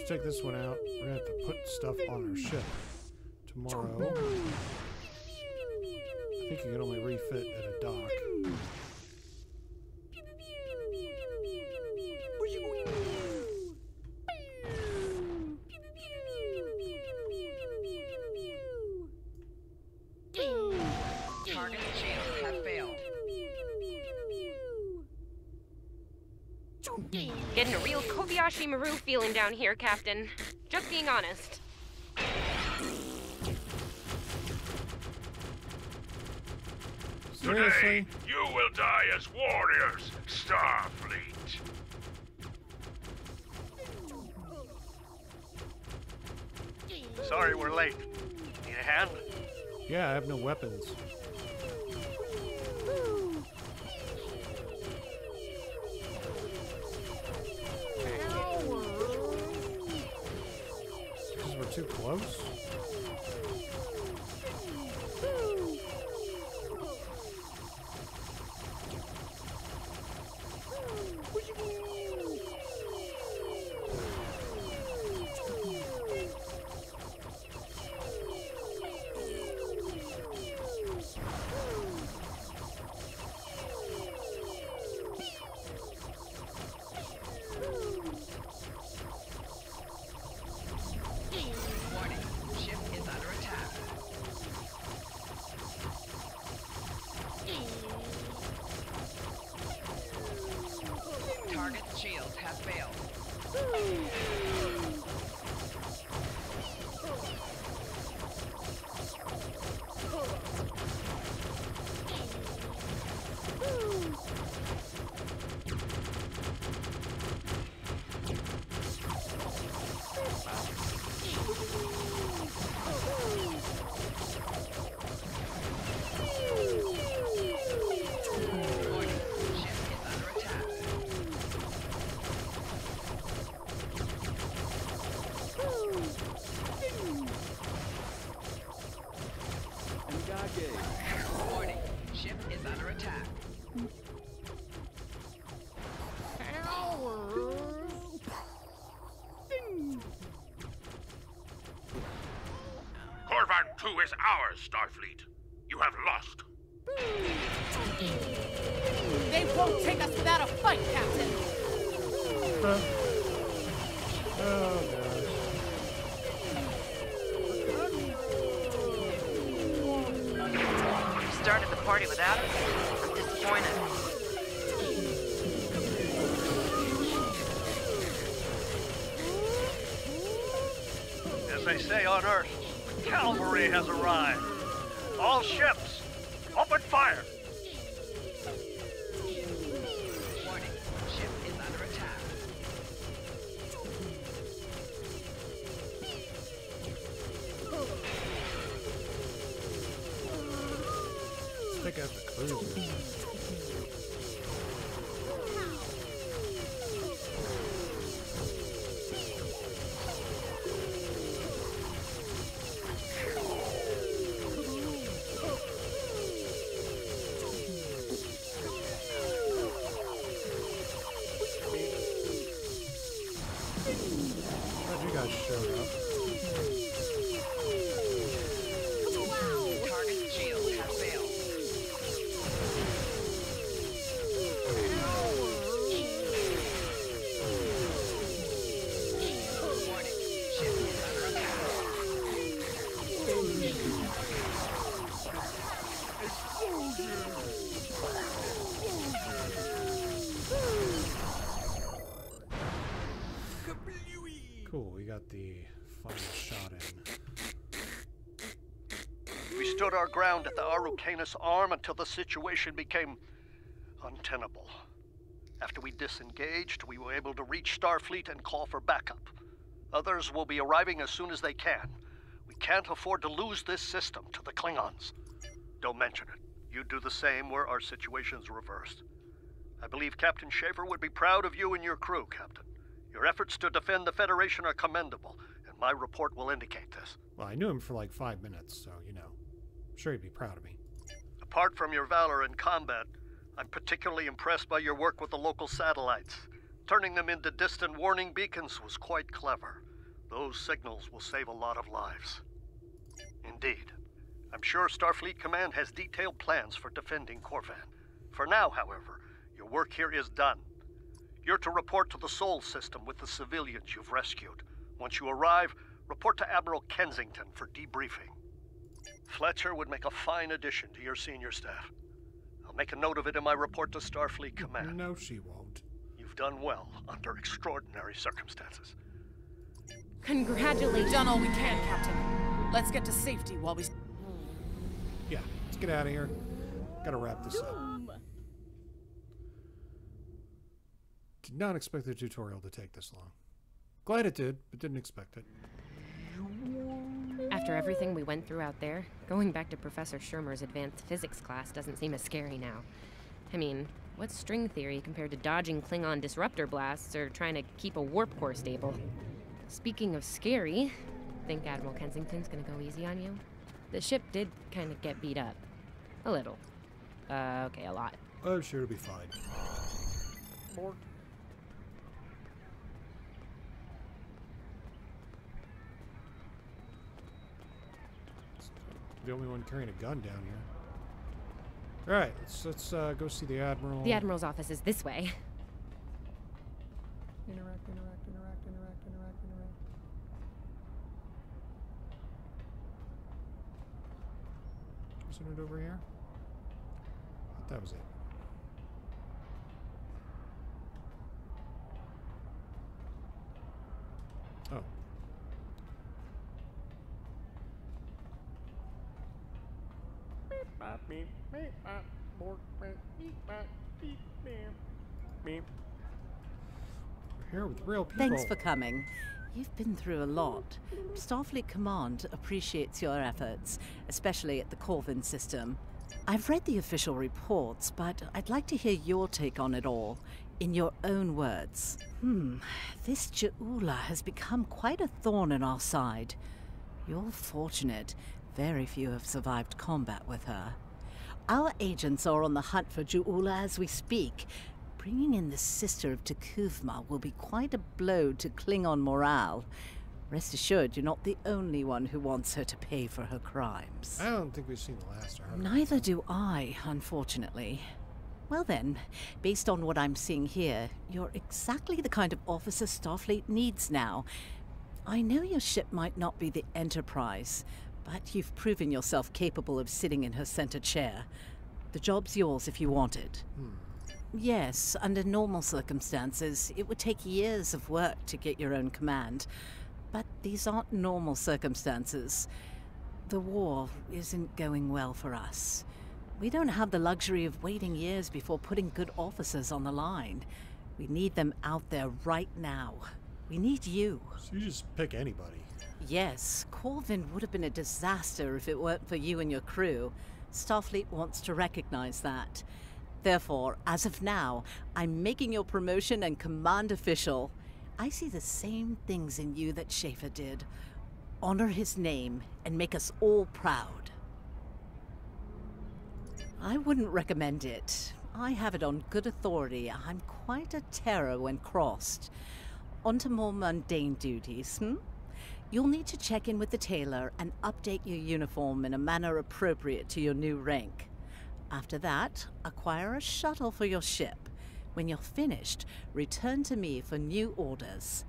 let's take this one out. We're gonna have to put stuff on our ship tomorrow. I think you can only refit at a dock. Target shields have failed. Getting a real Kobayashi Maru feeling down here, Captain. Just being honest. Today, you will die as warriors, Starfleet. Sorry we're late. Need a hand? Yeah, I have no weapons. Because we're too close? Warning, ship is under attack. Target shields have failed. Warning, ship is under attack. Warning, ship is under attack. Corvan 2 is ours, Starfleet. You have lost. They won't take us without a fight, Captain! Oh, gosh. You started the party without us? I'm disappointed. As they say on Earth, cavalry has arrived. All ships, open fire! Warning, ship is under attack. Let's take out the cruiser. Glad you guys showed up. Target shields have failed. Warning, ship is under attack. Cool, we got the final shot in. We stood our ground at the Araucanus Arm until the situation became untenable. After we disengaged, we were able to reach Starfleet and call for backup. Others will be arriving as soon as they can. We can't afford to lose this system to the Klingons. Don't mention it. You do the same where our situation's reversed. I believe Captain Schaefer would be proud of you and your crew, Captain. Your efforts to defend the Federation are commendable, and my report will indicate this. Well, I knew him for like 5 minutes, so, you know, I'm sure he'd be proud of me. Apart from your valor in combat, I'm particularly impressed by your work with the local satellites. Turning them into distant warning beacons was quite clever. Those signals will save a lot of lives. Indeed. I'm sure Starfleet Command has detailed plans for defending Corvan. For now, however, your work here is done. You're to report to the Sol system with the civilians you've rescued. Once you arrive, report to Admiral Kensington for debriefing. Fletcher would make a fine addition to your senior staff. I'll make a note of it in my report to Starfleet Command. No, she won't. You've done well under extraordinary circumstances. Congratulations. Done all we can, Captain. Let's get to safety while we... Yeah, let's get out of here. Gotta wrap this up. Did not expect the tutorial to take this long. Glad it did, but didn't expect it. After everything we went through out there, going back to Professor Schirmer's advanced physics class doesn't seem as scary now. I mean, what's string theory compared to dodging Klingon disruptor blasts or trying to keep a warp core stable? Speaking of scary, think Admiral Kensington's gonna go easy on you? The ship did kind of get beat up. A little. Okay, a lot. I'm sure it'll be fine. More. The only one carrying a gun down here. All right, let's go see the Admiral. The Admiral's office is this way. Interact. Isn't it over here? I thought that was it. Oh. We're here with real people. Thanks for coming. You've been through a lot. Starfleet Command appreciates your efforts, especially at the Corvan system. I've read the official reports, but I'd like to hear your take on it all, in your own words. This Ju'ula has become quite a thorn in our side. You're fortunate. Very few have survived combat with her. Our agents are on the hunt for Ju'ula as we speak. Bringing in the sister of T'Kuvma will be quite a blow to Klingon morale. Rest assured, you're not the only one who wants her to pay for her crimes. I don't think we've seen the last of her. Neither do I, unfortunately. Well then, based on what I'm seeing here, you're exactly the kind of officer Starfleet needs now. I know your ship might not be the Enterprise, but you've proven yourself capable of sitting in her center chair. The job's yours if you want it. Yes, under normal circumstances, it would take years of work to get your own command. But these aren't normal circumstances. The war isn't going well for us. We don't have the luxury of waiting years before putting good officers on the line. We need them out there right now. We need you. So you just pick anybody. Yes, Corvan would have been a disaster if it weren't for you and your crew. Starfleet wants to recognize that. Therefore, as of now, I'm making your promotion and command official. I see the same things in you that Schaefer did. Honor his name and make us all proud. I wouldn't recommend it. I have it on good authority. I'm quite a terror when crossed. On to more mundane duties, You'll need to check in with the tailor and update your uniform in a manner appropriate to your new rank. After that, acquire a shuttle for your ship. When you're finished, return to me for new orders.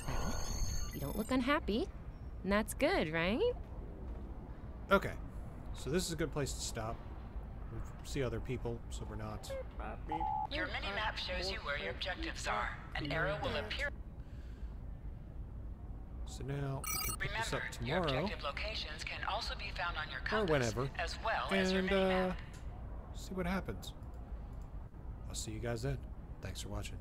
Well, you don't look unhappy. And that's good, right? Okay. So this is a good place to stop. We see other people, so we're not... Your mini-map shows you where your objectives are. An arrow will appear... So now we can pick this up Remember, your tomorrow. objective locations can also be found on your Or compass, whenever. as well as your And, mini-map. see what happens. I'll see you guys then. Thanks for watching.